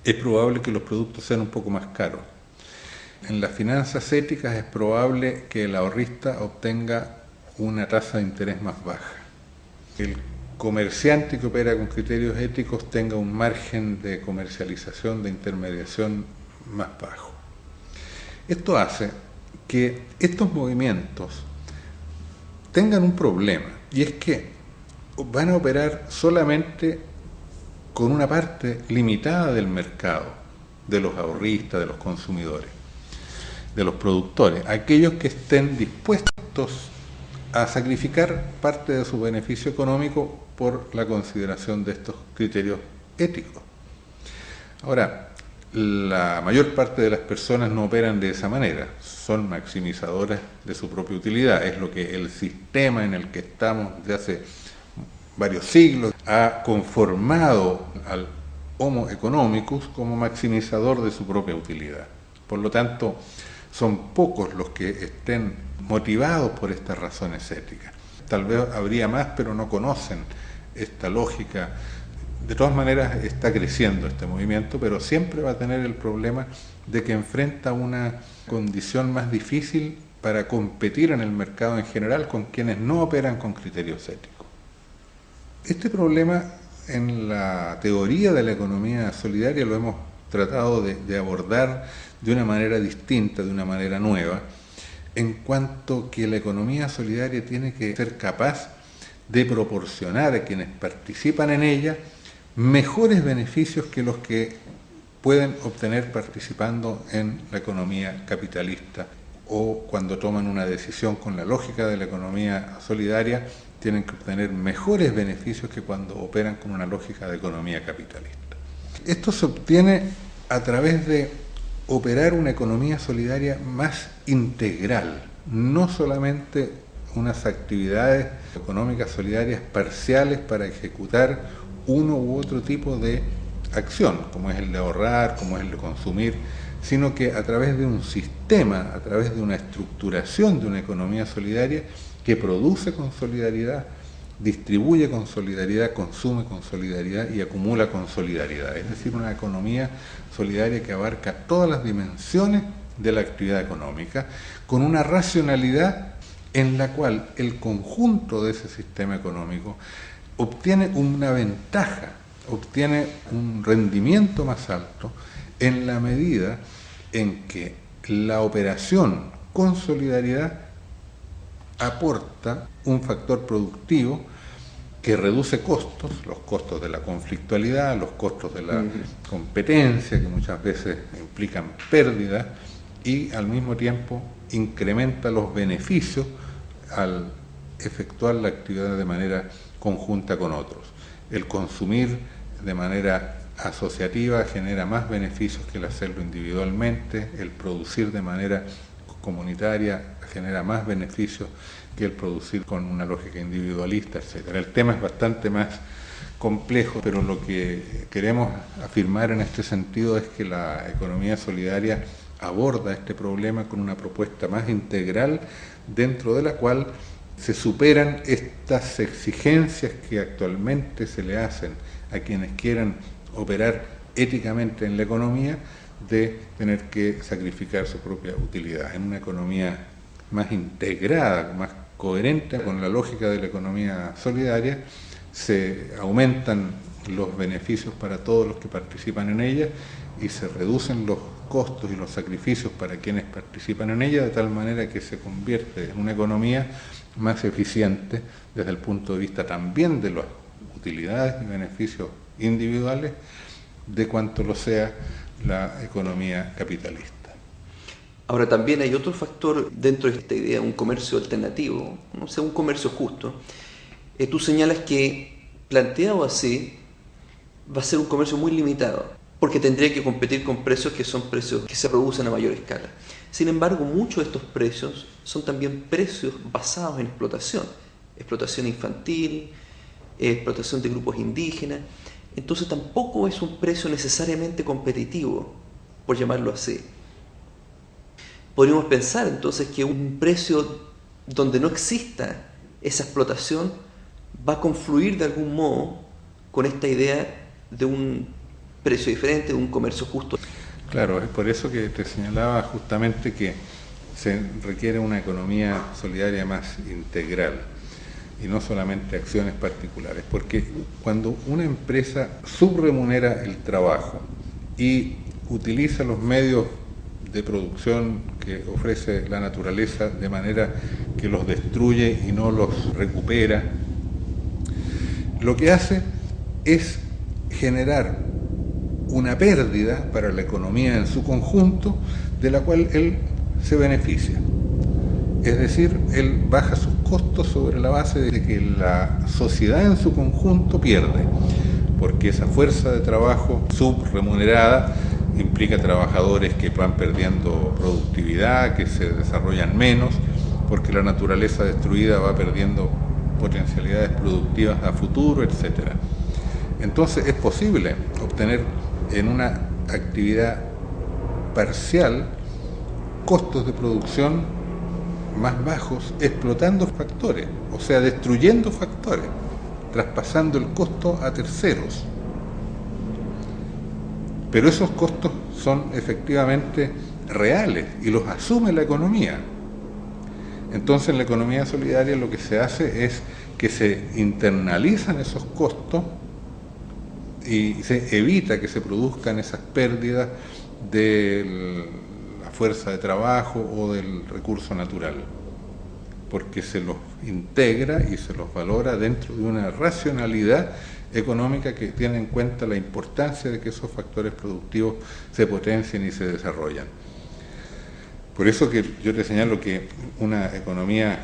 es probable que los productos sean un poco más caros. En las finanzas éticas es probable que el ahorrista obtenga una tasa de interés más baja. El comerciante que opera con criterios éticos tenga un margen de comercialización, de intermediación más bajo. Esto hace que estos movimientos tengan un problema, y es que van a operar solamente con una parte limitada del mercado, de los ahorristas, de los consumidores, de los productores, aquellos que estén dispuestos a sacrificar parte de su beneficio económico por la consideración de estos criterios éticos. Ahora, la mayor parte de las personas no operan de esa manera, son maximizadoras de su propia utilidad, es lo que el sistema en el que estamos desde hace varios siglos ha conformado al Homo economicus como maximizador de su propia utilidad. Por lo tanto, son pocos los que estén motivados por estas razones éticas. Tal vez habría más, pero no conocen esta lógica. De todas maneras está creciendo este movimiento, pero siempre va a tener el problema de que enfrenta una condición más difícil para competir en el mercado en general con quienes no operan con criterios éticos. Este problema en la teoría de la economía solidaria lo hemos tratado de abordar de una manera distinta, de una manera nueva, en cuanto que la economía solidaria tiene que ser capaz de proporcionar a quienes participan en ella mejores beneficios que los que pueden obtener participando en la economía capitalista, o cuando toman una decisión con la lógica de la economía solidaria tienen que obtener mejores beneficios que cuando operan con una lógica de economía capitalista. Esto se obtiene a través de operar una economía solidaria más integral, no solamente unas actividades económicas solidarias parciales para ejecutar uno u otro tipo de acción, como es el de ahorrar, como es el de consumir, sino que a través de un sistema, a través de una estructuración de una economía solidaria que produce con solidaridad, distribuye con solidaridad, consume con solidaridad y acumula con solidaridad. Es decir, una economía solidaria que abarca todas las dimensiones de la actividad económica, con una racionalidad en la cual el conjunto de ese sistema económico obtiene una ventaja, obtiene un rendimiento más alto en la medida en que la operación con solidaridad aporta un factor productivo que reduce costos, los costos de la conflictualidad, los costos de la competencia, que muchas veces implican pérdidas, y al mismo tiempo incrementa los beneficios al efectuar la actividad de manera conjunta con otros. El consumir de manera asociativa genera más beneficios que el hacerlo individualmente, el producir de manera comunitaria genera más beneficios que el producir con una lógica individualista, etc. El tema es bastante más complejo, pero lo que queremos afirmar en este sentido es que la economía solidaria aborda este problema con una propuesta más integral, dentro de la cual se superan estas exigencias que actualmente se le hacen a quienes quieran operar éticamente en la economía, de tener que sacrificar su propia utilidad. En una economía más integrada, más coherente con la lógica de la economía solidaria, se aumentan los beneficios para todos los que participan en ella y se reducen los costos y los sacrificios para quienes participan en ella, de tal manera que se convierte en una economía más eficiente desde el punto de vista también de las utilidades y beneficios individuales, de cuanto lo sea la economía capitalista. Ahora también hay otro factor dentro de esta idea, un comercio alternativo, no sé, un comercio justo. Tú señalas que planteado así va a ser un comercio muy limitado, porque tendría que competir con precios que son precios que se producen a mayor escala. Sin embargo, muchos de estos precios son también precios basados en explotación infantil, explotación de grupos indígenas. Entonces tampoco es un precio necesariamente competitivo, por llamarlo así. Podríamos pensar entonces que un precio donde no exista esa explotación va a confluir de algún modo con esta idea de un precio diferente, de un comercio justo. Claro, es por eso que te señalaba justamente que se requiere una economía solidaria más integral y no solamente acciones particulares, porque cuando una empresa subremunera el trabajo y utiliza los medios de producción que ofrece la naturaleza de manera que los destruye y no los recupera, lo que hace es generar una pérdida para la economía en su conjunto, de la cual él se beneficia. Es decir, él baja sus costos sobre la base de que la sociedad en su conjunto pierde, porque esa fuerza de trabajo subremunerada implica trabajadores que van perdiendo productividad, que se desarrollan menos, porque la naturaleza destruida va perdiendo potencialidades productivas a futuro, etc. Entonces es posible obtener en una actividad parcial costos de producción más bajos, explotando factores, o sea, destruyendo factores, traspasando el costo a terceros. Pero esos costos son efectivamente reales y los asume la economía. Entonces en la economía solidaria lo que se hace es que se internalizan esos costos y se evita que se produzcan esas pérdidas de la fuerza de trabajo o del recurso natural, porque se los integra y se los valora dentro de una racionalidad económica que tiene en cuenta la importancia de que esos factores productivos se potencien y se desarrollan. Por eso que yo te señalo que una economía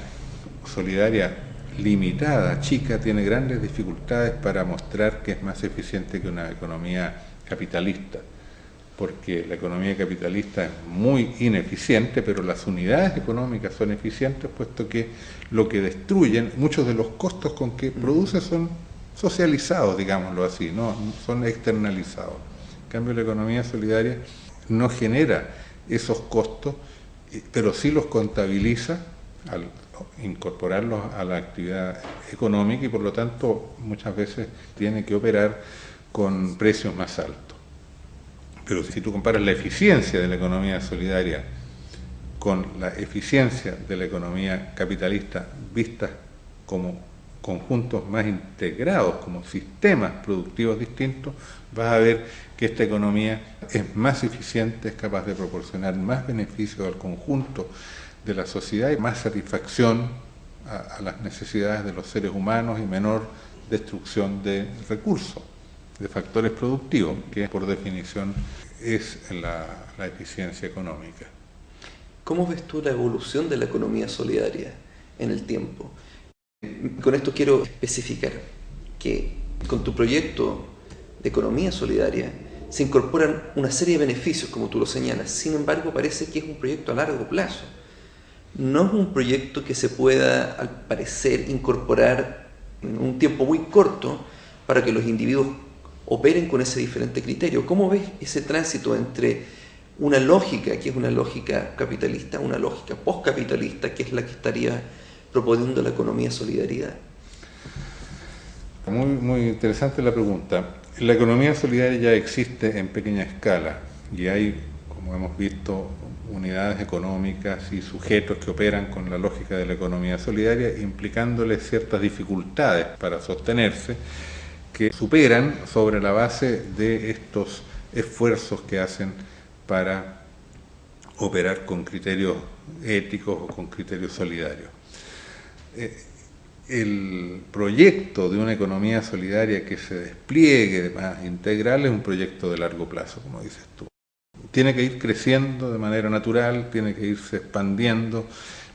solidaria limitada, chica, tiene grandes dificultades para mostrar que es más eficiente que una economía capitalista, porque la economía capitalista es muy ineficiente, pero las unidades económicas son eficientes, puesto que lo que destruyen, muchos de los costos con que produce son socializados, digámoslo así, no son externalizados. En cambio, la economía solidaria no genera esos costos, pero sí los contabiliza al incorporarlos a la actividad económica y por lo tanto muchas veces tiene que operar con precios más altos. Pero si tú comparas la eficiencia de la economía solidaria con la eficiencia de la economía capitalista vistas como conjuntos más integrados, como sistemas productivos distintos, vas a ver que esta economía es más eficiente, es capaz de proporcionar más beneficios al conjunto de la sociedad y más satisfacción a las necesidades de los seres humanos y menor destrucción de recursos, de factores productivos, que por definición es la eficiencia económica. ¿Cómo ves tú la evolución de la economía solidaria en el tiempo? Con esto quiero especificar que con tu proyecto de economía solidaria, se incorporan una serie de beneficios, como tú lo señalas. Sin embargo, parece que es un proyecto a largo plazo. No es un proyecto que se pueda, al parecer, incorporar en un tiempo muy corto para que los individuos operen con ese diferente criterio. ¿Cómo ves ese tránsito entre una lógica que es una lógica capitalista, una lógica postcapitalista, que es la que estaría proponiendo la economía solidaridad? Muy interesante la pregunta. La economía solidaria ya existe en pequeña escala y hay, como hemos visto, unidades económicas y sujetos que operan con la lógica de la economía solidaria, implicándoles ciertas dificultades para sostenerse, que superan sobre la base de estos esfuerzos que hacen para operar con criterios éticos o con criterios solidarios. El proyecto de una economía solidaria que se despliegue de manera integral es un proyecto de largo plazo, como dices tú. Tiene que ir creciendo de manera natural, tiene que irse expandiendo.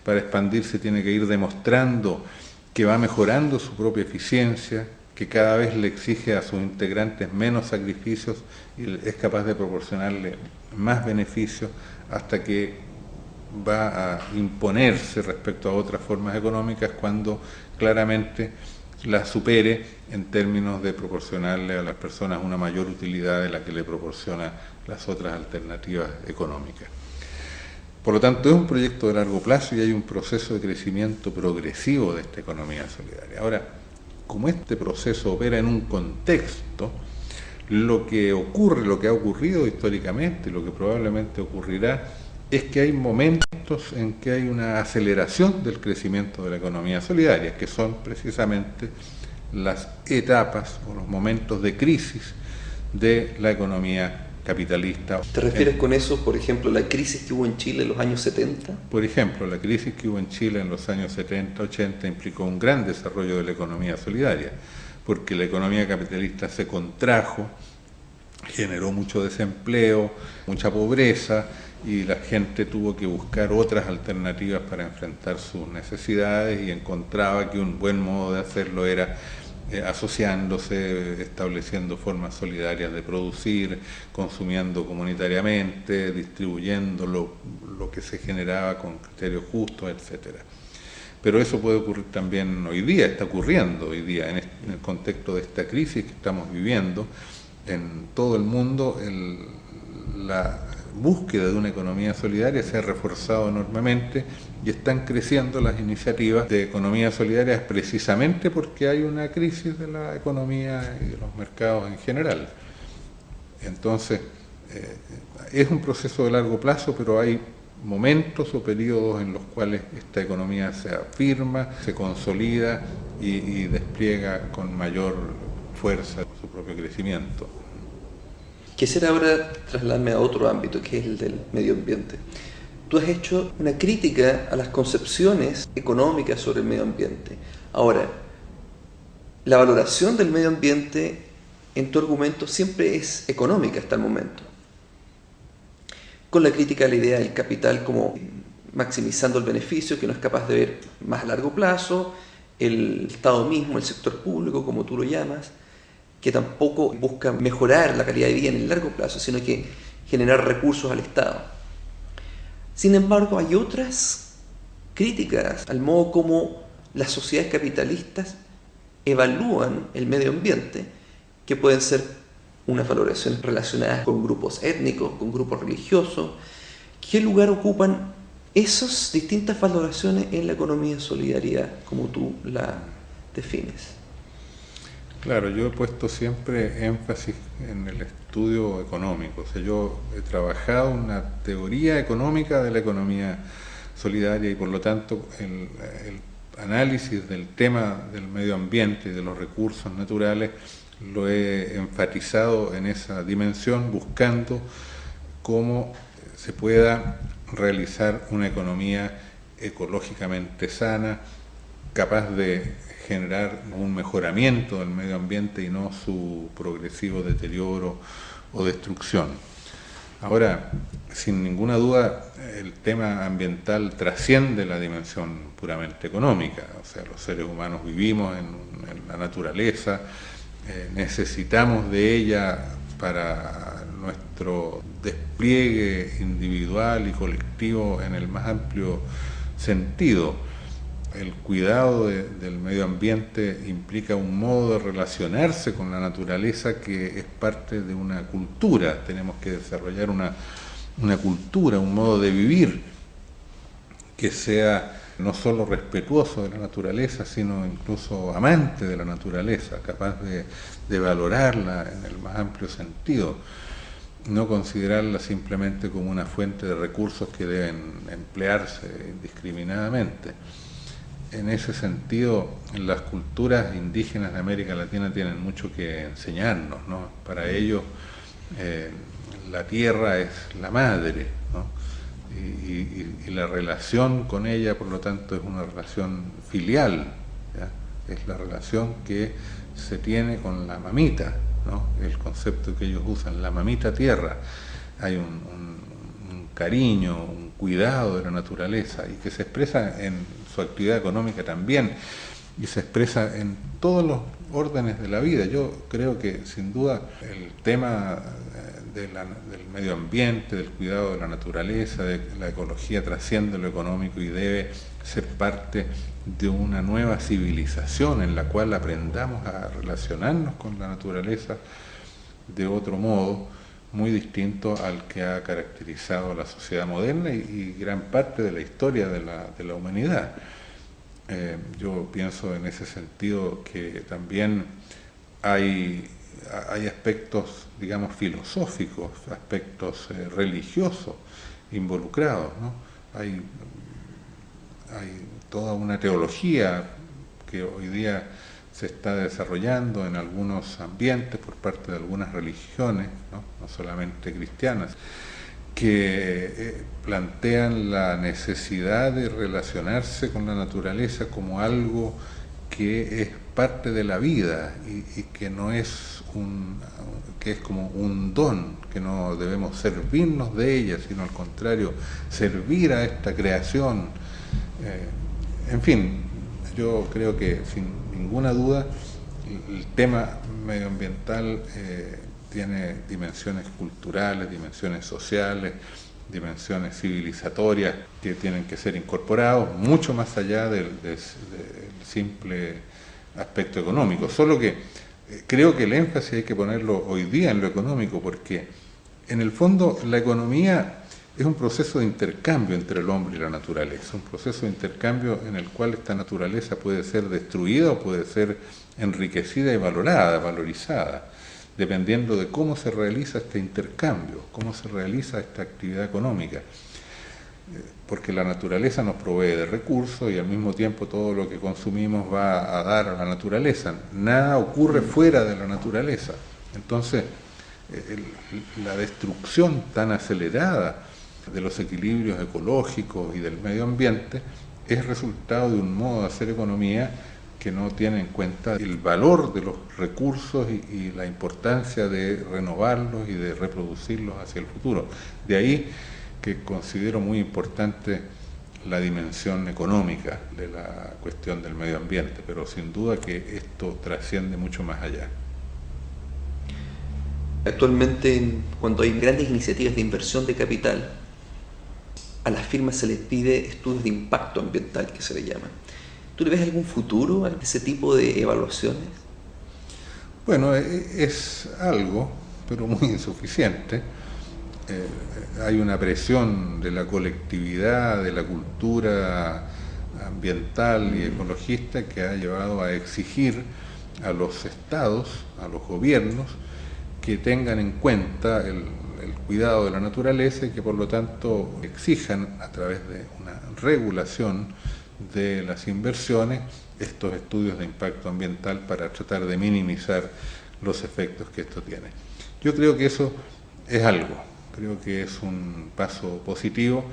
Para expandirse tiene que ir demostrando que va mejorando su propia eficiencia, que cada vez le exige a sus integrantes menos sacrificios y es capaz de proporcionarle más beneficios hasta que va a imponerse respecto a otras formas económicas cuando claramente las supere en términos de proporcionarle a las personas una mayor utilidad de la que le proporciona las otras alternativas económicas. Por lo tanto, es un proyecto de largo plazo y hay un proceso de crecimiento progresivo de esta economía solidaria. Ahora, como este proceso opera en un contexto, lo que ocurre, lo que ha ocurrido históricamente, lo que probablemente ocurrirá, es que hay momentos en que hay una aceleración del crecimiento de la economía solidaria, que son precisamente las etapas o los momentos de crisis de la economía capitalista. ¿Te refieres con eso, por ejemplo, la crisis que hubo en Chile en los años 70? Por ejemplo, la crisis que hubo en Chile en los años 70, 80 implicó un gran desarrollo de la economía solidaria, porque la economía capitalista se contrajo, generó mucho desempleo, mucha pobreza, y la gente tuvo que buscar otras alternativas para enfrentar sus necesidades y encontraba que un buen modo de hacerlo era asociándose, estableciendo formas solidarias de producir, consumiendo comunitariamente, distribuyendo lo que se generaba con criterios justos, etc. Pero eso puede ocurrir también hoy día, está ocurriendo hoy día, en el contexto de esta crisis que estamos viviendo en todo el mundo. La búsqueda de una economía solidaria se ha reforzado enormemente y están creciendo las iniciativas de economía solidaria precisamente porque hay una crisis de la economía y de los mercados en general. Entonces, es un proceso de largo plazo, pero hay momentos o periodos en los cuales esta economía se afirma, se consolida y despliega con mayor fuerza su propio crecimiento. Quisiera ahora trasladarme a otro ámbito, que es el del medio ambiente. Tú has hecho una crítica a las concepciones económicas sobre el medio ambiente. Ahora, la valoración del medio ambiente en tu argumento siempre es económica hasta el momento, con la crítica a la idea del capital como maximizando el beneficio, que no es capaz de ver más a largo plazo, el Estado mismo, el sector público, como tú lo llamas, que tampoco busca mejorar la calidad de vida en el largo plazo, sino que generar recursos al Estado. Sin embargo, hay otras críticas al modo como las sociedades capitalistas evalúan el medio ambiente, que pueden ser unas valoraciones relacionadas con grupos étnicos, con grupos religiosos. ¿Qué lugar ocupan esas distintas valoraciones en la economía de solidaridad, como tú la defines? Claro, yo he puesto siempre énfasis en el estudio económico. O sea, yo he trabajado una teoría económica de la economía solidaria y por lo tanto el análisis del tema del medio ambiente y de los recursos naturales lo he enfatizado en esa dimensión, buscando cómo se pueda realizar una economía ecológicamente sana, capaz de generar un mejoramiento del medio ambiente y no su progresivo deterioro o destrucción. Ahora, sin ninguna duda, el tema ambiental trasciende la dimensión puramente económica. O sea, los seres humanos vivimos en la naturaleza, necesitamos de ella para nuestro despliegue individual y colectivo en el más amplio sentido. El cuidado del medio ambiente implica un modo de relacionarse con la naturaleza que es parte de una cultura. Tenemos que desarrollar una cultura, un modo de vivir que sea no solo respetuoso de la naturaleza, sino incluso amante de la naturaleza, capaz de valorarla en el más amplio sentido, no considerarla simplemente como una fuente de recursos que deben emplearse indiscriminadamente. En ese sentido, las culturas indígenas de América Latina tienen mucho que enseñarnos, ¿no? Para ellos, la tierra es la madre, ¿no? Y la relación con ella, por lo tanto, es una relación filial, ¿ya? Es la relación que se tiene con la mamita, ¿no? El concepto que ellos usan, la mamita tierra. Hay un cariño, un cuidado de la naturaleza y que se expresa en su actividad económica también y se expresa en todos los órdenes de la vida. Yo creo que sin duda el tema del medio ambiente, del cuidado de la naturaleza, de la ecología trasciende lo económico y debe ser parte de una nueva civilización en la cual aprendamos a relacionarnos con la naturaleza de otro modo, muy distinto al que ha caracterizado la sociedad moderna y gran parte de la historia de la humanidad. Yo pienso en ese sentido que también hay aspectos, digamos, filosóficos, aspectos religiosos involucrados, ¿no? Hay toda una teología que hoy día se está desarrollando en algunos ambientes por parte de algunas religiones, no solamente cristianas, que plantean la necesidad de relacionarse con la naturaleza como algo que es parte de la vida y que no es que es como un don, que no debemos servirnos de ella, sino al contrario, servir a esta creación. En fin, yo creo que sin ninguna duda el tema medioambiental tiene dimensiones culturales, dimensiones sociales, dimensiones civilizatorias que tienen que ser incorporados mucho más allá del simple aspecto económico. Solo que creo que el énfasis hay que ponerlo hoy día en lo económico, porque en el fondo la economía es un proceso de intercambio entre el hombre y la naturaleza, un proceso de intercambio en el cual esta naturaleza puede ser destruida o puede ser enriquecida y valorada, valorizada, dependiendo de cómo se realiza este intercambio, cómo se realiza esta actividad económica. Porque la naturaleza nos provee de recursos y al mismo tiempo todo lo que consumimos va a dar a la naturaleza. Nada ocurre fuera de la naturaleza. Entonces, la destrucción tan acelerada de los equilibrios ecológicos y del medio ambiente es resultado de un modo de hacer economía que no tiene en cuenta el valor de los recursos y la importancia de renovarlos y de reproducirlos hacia el futuro. De ahí que considero muy importante la dimensión económica de la cuestión del medio ambiente, pero sin duda que esto trasciende mucho más allá. Actualmente, cuando hay grandes iniciativas de inversión de capital, a las firmas se les pide estudios de impacto ambiental, que se le llaman. ¿Tú le ves algún futuro a ese tipo de evaluaciones? Bueno, es algo, pero muy insuficiente. Hay una presión de la colectividad, de la cultura ambiental y ecologista que ha llevado a exigir a los estados, a los gobiernos, que tengan en cuenta el cuidado de la naturaleza y que por lo tanto exijan a través de una regulación de las inversiones estos estudios de impacto ambiental para tratar de minimizar los efectos que esto tiene. Yo creo que eso es algo, creo que es un paso positivo,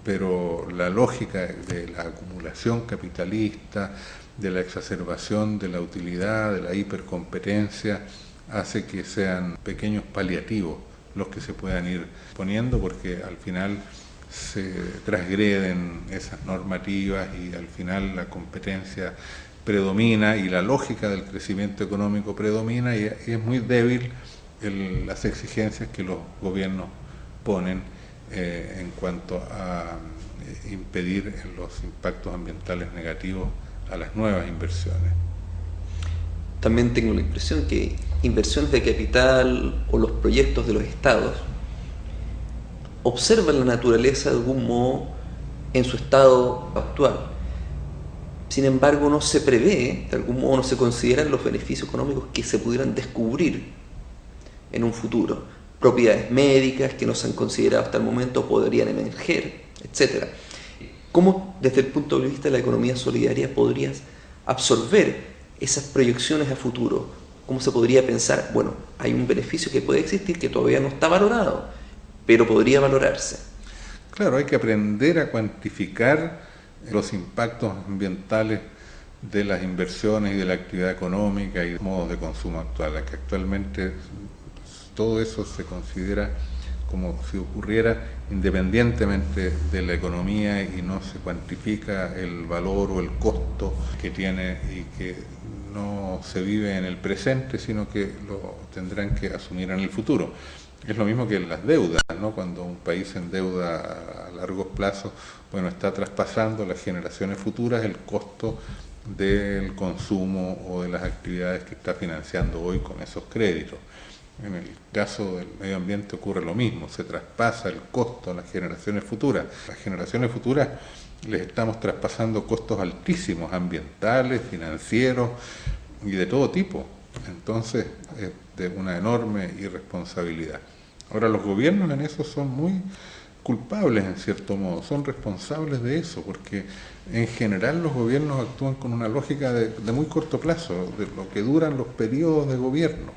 pero la lógica de la acumulación capitalista, de la exacerbación de la utilidad, de la hipercompetencia, hace que sean pequeños paliativos los que se puedan ir poniendo, porque al final se transgreden esas normativas y al final la competencia predomina y la lógica del crecimiento económico predomina y es muy débil las exigencias que los gobiernos ponen en cuanto a impedir los impactos ambientales negativos a las nuevas inversiones. También tengo la impresión que inversiones de capital o los proyectos de los estados observan la naturaleza de algún modo en su estado actual. Sin embargo, no se prevé, de algún modo no se consideran los beneficios económicos que se pudieran descubrir en un futuro. Propiedades médicas que no se han considerado hasta el momento podrían emerger, etc. ¿Cómo, desde el punto de vista de la economía solidaria, podrías absorber esas proyecciones a futuro? ¿Cómo se podría pensar, bueno, hay un beneficio que puede existir que todavía no está valorado, pero podría valorarse? Claro, hay que aprender a cuantificar los impactos ambientales de las inversiones y de la actividad económica y los modos de consumo actuales, que actualmente todo eso se considera como si ocurriera independientemente de la economía y no se cuantifica el valor o el costo que tiene y que no se vive en el presente, sino que lo tendrán que asumir en el futuro. Es lo mismo que las deudas, ¿no? Cuando un país se endeuda a largo plazo, bueno, está traspasando a las generaciones futuras el costo del consumo o de las actividades que está financiando hoy con esos créditos. En el caso del medio ambiente ocurre lo mismo, se traspasa el costo a las generaciones futuras. Las generaciones futuras les estamos traspasando costos altísimos, ambientales, financieros y de todo tipo. Entonces, es de una enorme irresponsabilidad. Ahora, los gobiernos en eso son muy culpables en cierto modo, son responsables de eso, porque en general los gobiernos actúan con una lógica de muy corto plazo, de lo que duran los periodos de gobierno.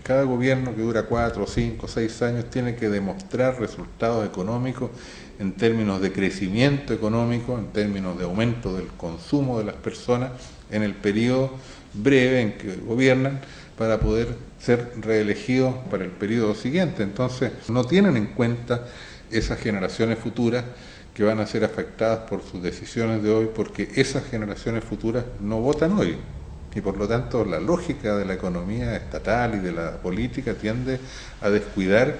Cada gobierno que dura 4, 5, 6 años tiene que demostrar resultados económicos en términos de crecimiento económico, en términos de aumento del consumo de las personas en el periodo breve en que gobiernan para poder ser reelegidos para el periodo siguiente. Entonces no tienen en cuenta esas generaciones futuras que van a ser afectadas por sus decisiones de hoy, porque esas generaciones futuras no votan hoy. Y por lo tanto la lógica de la economía estatal y de la política tiende a descuidar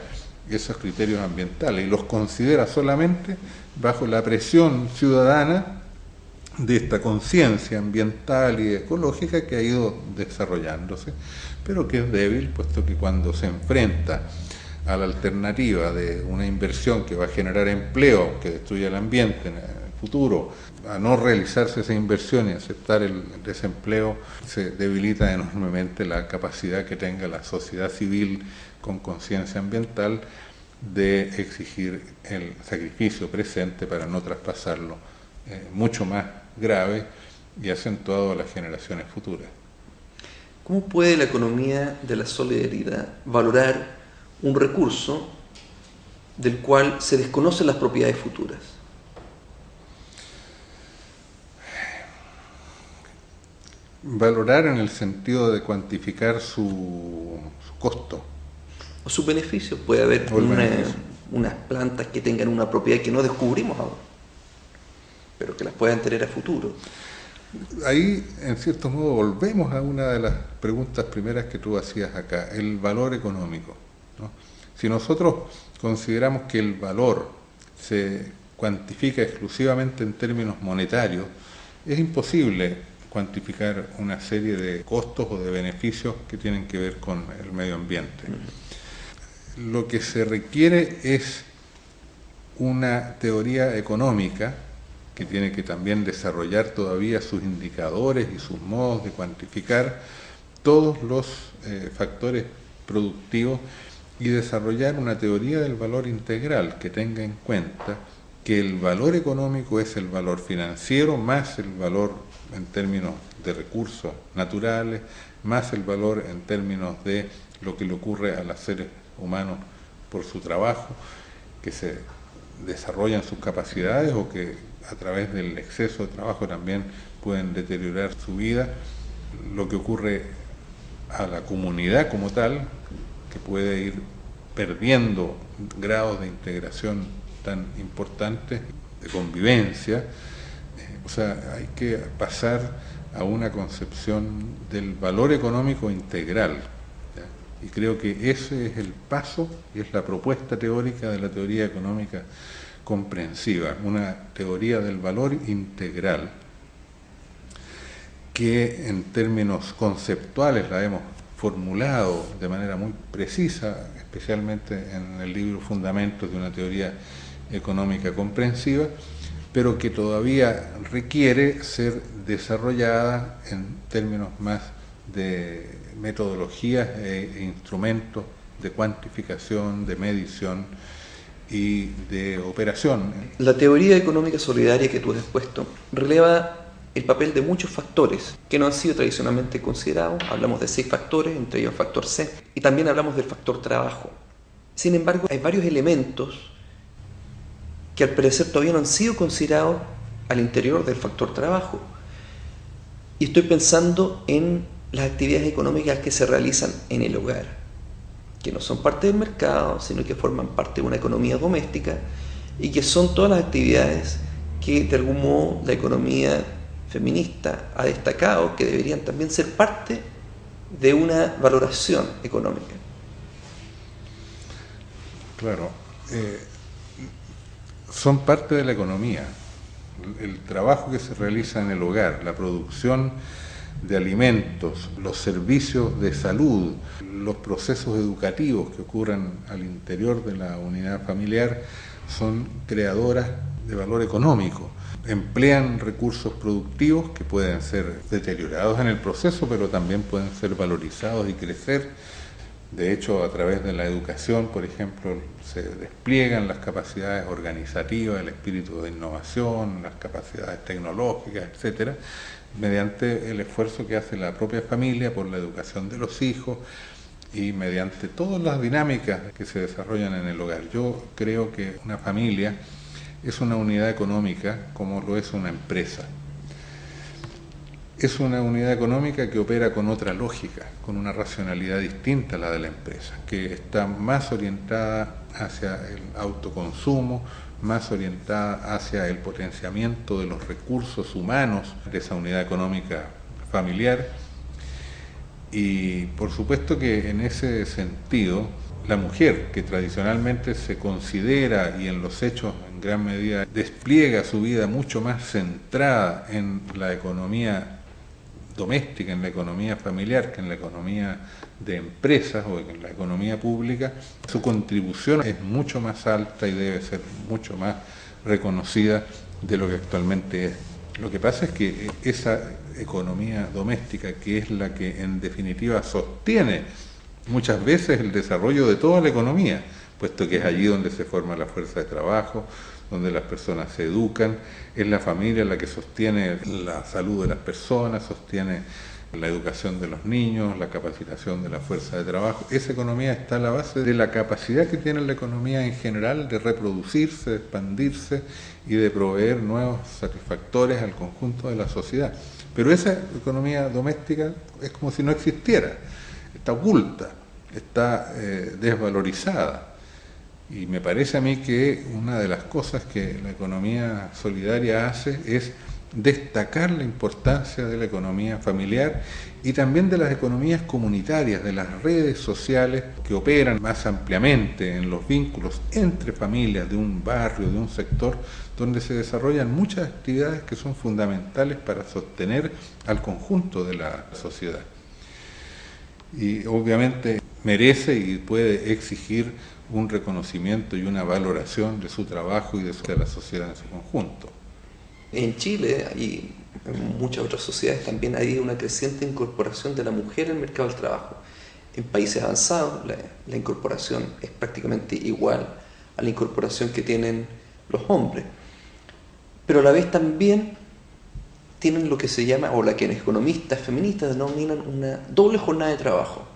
esos criterios ambientales y los considera solamente bajo la presión ciudadana de esta conciencia ambiental y ecológica que ha ido desarrollándose, pero que es débil, puesto que cuando se enfrenta a la alternativa de una inversión que va a generar empleo, que destruye el ambiente en el futuro, a no realizarse esa inversión y aceptar el desempleo, se debilita enormemente la capacidad que tenga la sociedad civil con conciencia ambiental de exigir el sacrificio presente para no traspasarlo mucho más grave y acentuado a las generaciones futuras. ¿Cómo puede la economía de la solidaridad valorar un recurso del cual se desconocen las propiedades futuras? Valorar en el sentido de cuantificar su costo. O sus beneficios. Puede haber unas plantas que tengan una propiedad que no descubrimos ahora, pero que las puedan tener a futuro. Ahí, en cierto modo, volvemos a una de las preguntas primeras que tú hacías acá, el valor económico, ¿no? Si nosotros consideramos que el valor se cuantifica exclusivamente en términos monetarios, es imposible cuantificar una serie de costos o de beneficios que tienen que ver con el medio ambiente. Lo que se requiere es una teoría económica que tiene que también desarrollar todavía sus indicadores y sus modos de cuantificar todos los factores productivos y desarrollar una teoría del valor integral que tenga en cuenta que el valor económico es el valor financiero más el valor en términos de recursos naturales, más el valor en términos de lo que le ocurre a los seres humanos por su trabajo, que se desarrollan sus capacidades o que a través del exceso de trabajo también pueden deteriorar su vida, lo que ocurre a la comunidad como tal, que puede ir perdiendo grados de integración tan importantes, de convivencia, O sea, hay que pasar a una concepción del valor económico integral, ¿ya? Y creo que ese es el paso y es la propuesta teórica de la teoría económica comprensiva, una teoría del valor integral que en términos conceptuales la hemos formulado de manera muy precisa, especialmente en el libro Fundamentos de una teoría económica comprensiva, pero que todavía requiere ser desarrollada en términos más de metodologías e instrumentos de cuantificación, de medición y de operación. La teoría económica solidaria que tú has expuesto releva el papel de muchos factores que no han sido tradicionalmente considerados. Hablamos de 6 factores, entre ellos el factor C, y también hablamos del factor trabajo. Sin embargo, hay varios elementos que al parecer todavía no han sido considerados al interior del factor trabajo. Y estoy pensando en las actividades económicas que se realizan en el hogar, que no son parte del mercado, sino que forman parte de una economía doméstica y que son todas las actividades que de algún modo la economía feminista ha destacado que deberían también ser parte de una valoración económica. Claro, son parte de la economía. El trabajo que se realiza en el hogar, la producción de alimentos, los servicios de salud, los procesos educativos que ocurren al interior de la unidad familiar son creadoras de valor económico. Emplean recursos productivos que pueden ser deteriorados en el proceso, pero también pueden ser valorizados y crecer. De hecho, a través de la educación, por ejemplo, se despliegan las capacidades organizativas, el espíritu de innovación, las capacidades tecnológicas, etcétera, mediante el esfuerzo que hace la propia familia por la educación de los hijos y mediante todas las dinámicas que se desarrollan en el hogar. Yo creo que una familia es una unidad económica como lo es una empresa. Es una unidad económica que opera con otra lógica, con una racionalidad distinta a la de la empresa, que está más orientada hacia el autoconsumo, más orientada hacia el potenciamiento de los recursos humanos de esa unidad económica familiar. Y por supuesto que en ese sentido, la mujer, que tradicionalmente se considera y en los hechos en gran medida despliega su vida mucho más centrada en la economía doméstica, en la economía familiar, que en la economía de empresas o en la economía pública, su contribución es mucho más alta y debe ser mucho más reconocida de lo que actualmente es. Lo que pasa es que esa economía doméstica, que es la que en definitiva sostiene muchas veces el desarrollo de toda la economía, puesto que es allí donde se forma la fuerza de trabajo, donde las personas se educan, es la familia la que sostiene la salud de las personas, sostiene la educación de los niños, la capacitación de la fuerza de trabajo. Esa economía está a la base de la capacidad que tiene la economía en general de reproducirse, de expandirse y de proveer nuevos satisfactores al conjunto de la sociedad. Pero esa economía doméstica es como si no existiera, está oculta, está desvalorizada. Y me parece a mí que una de las cosas que la economía solidaria hace es destacar la importancia de la economía familiar y también de las economías comunitarias, de las redes sociales que operan más ampliamente en los vínculos entre familias de un barrio, de un sector, donde se desarrollan muchas actividades que son fundamentales para sostener al conjunto de la sociedad. Y obviamente merece y puede exigir un reconocimiento y una valoración de su trabajo y de la sociedad en su conjunto. En Chile y en muchas otras sociedades también hay una creciente incorporación de la mujer al mercado del trabajo. En países avanzados la incorporación es prácticamente igual a la incorporación que tienen los hombres. Pero a la vez también tienen lo que se llama, o la que los economistas feministas denominan una doble jornada de trabajo.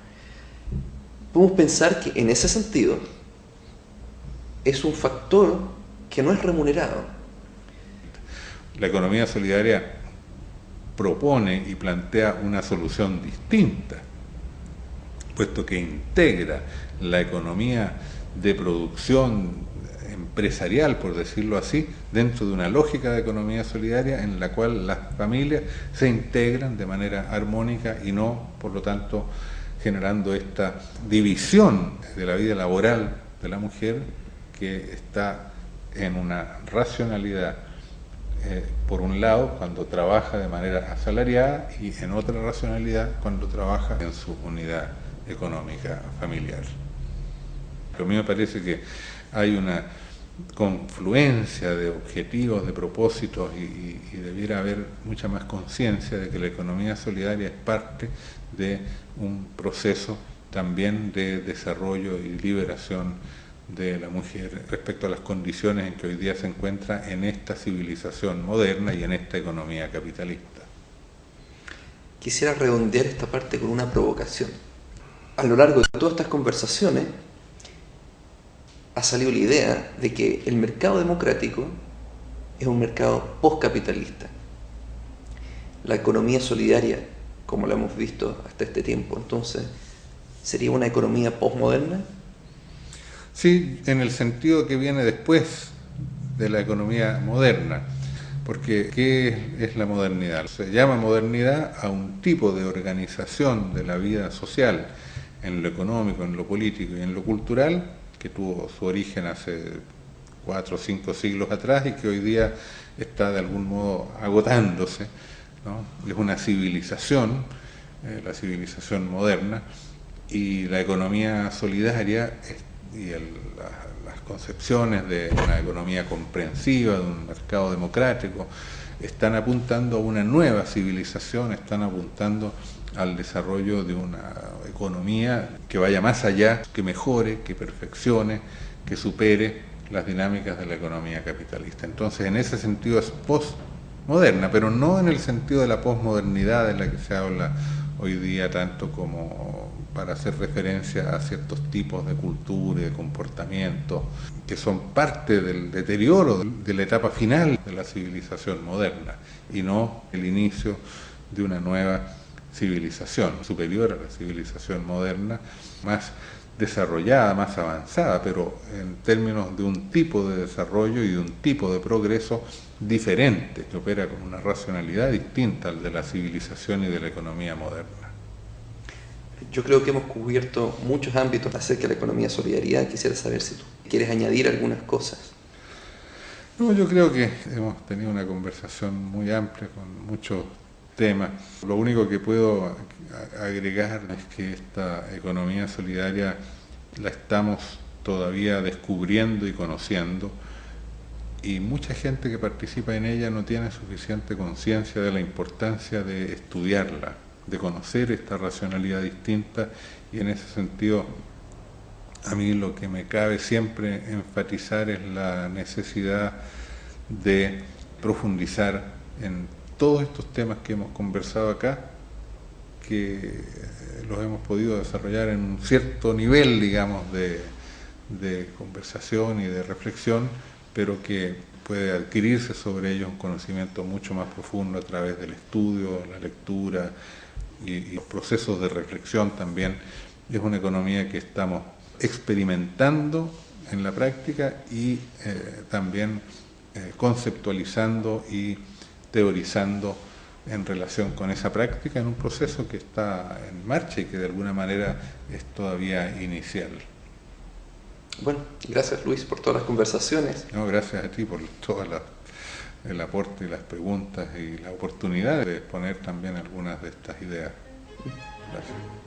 Podemos pensar que en ese sentido es un factor que no es remunerado. La economía solidaria propone y plantea una solución distinta, puesto que integra la economía de producción empresarial, por decirlo así, dentro de una lógica de economía solidaria en la cual las familias se integran de manera armónica y no, por lo tanto, generando esta división de la vida laboral de la mujer que está en una racionalidad, por un lado, cuando trabaja de manera asalariada, y en otra racionalidad cuando trabaja en su unidad económica familiar. Pero a mí me parece que hay una confluencia de objetivos, de propósitos, y debiera haber mucha más conciencia de que la economía solidaria es parte de un proceso también de desarrollo y liberación de la mujer respecto a las condiciones en que hoy día se encuentra en esta civilización moderna y en esta economía capitalista. Quisiera redondear esta parte con una provocación. A lo largo de todas estas conversaciones ha salido la idea de que el mercado democrático es un mercado postcapitalista. La economía solidaria, como la hemos visto hasta este tiempo, entonces, ¿sería una economía postmoderna? Sí, en el sentido que viene después de la economía moderna, porque ¿qué es la modernidad? Se llama modernidad a un tipo de organización de la vida social, en lo económico, en lo político y en lo cultural, que tuvo su origen hace 4 o 5 siglos atrás y que hoy día está de algún modo agotándose, ¿no? Es una civilización, la civilización moderna, y la economía solidaria y las concepciones de una economía comprensiva, de un mercado democrático, están apuntando a una nueva civilización, están apuntando al desarrollo de una economía que vaya más allá, que mejore, que perfeccione, que supere las dinámicas de la economía capitalista. Entonces, en ese sentido es postmoderna, pero no en el sentido de la posmodernidad de la que se habla hoy día tanto como para hacer referencia a ciertos tipos de cultura y de comportamiento que son parte del deterioro de la etapa final de la civilización moderna y no el inicio de una nueva civilización superior a la civilización moderna, más desarrollada, más avanzada, pero en términos de un tipo de desarrollo y de un tipo de progreso diferente, que opera con una racionalidad distinta al de la civilización y de la economía moderna. Yo creo que hemos cubierto muchos ámbitos acerca de la economía solidaria. Quisiera saber si tú quieres añadir algunas cosas. No, yo creo que hemos tenido una conversación muy amplia con muchos temas. Lo único que puedo agregar es que esta economía solidaria la estamos todavía descubriendo y conociendo, y mucha gente que participa en ella no tiene suficiente conciencia de la importancia de estudiarla, de conocer esta racionalidad distinta, y en ese sentido a mí lo que me cabe siempre enfatizar es la necesidad de profundizar en todos estos temas que hemos conversado acá, que los hemos podido desarrollar en un cierto nivel, digamos, de conversación y de reflexión, pero que puede adquirirse sobre ellos un conocimiento mucho más profundo a través del estudio, la lectura y procesos de reflexión también. Es una economía que estamos experimentando en la práctica y también conceptualizando y teorizando en relación con esa práctica en un proceso que está en marcha y que de alguna manera es todavía inicial. Bueno, gracias Luis por todas las conversaciones. No, gracias a ti por todo el aporte y las preguntas y la oportunidad de exponer también algunas de estas ideas. Gracias.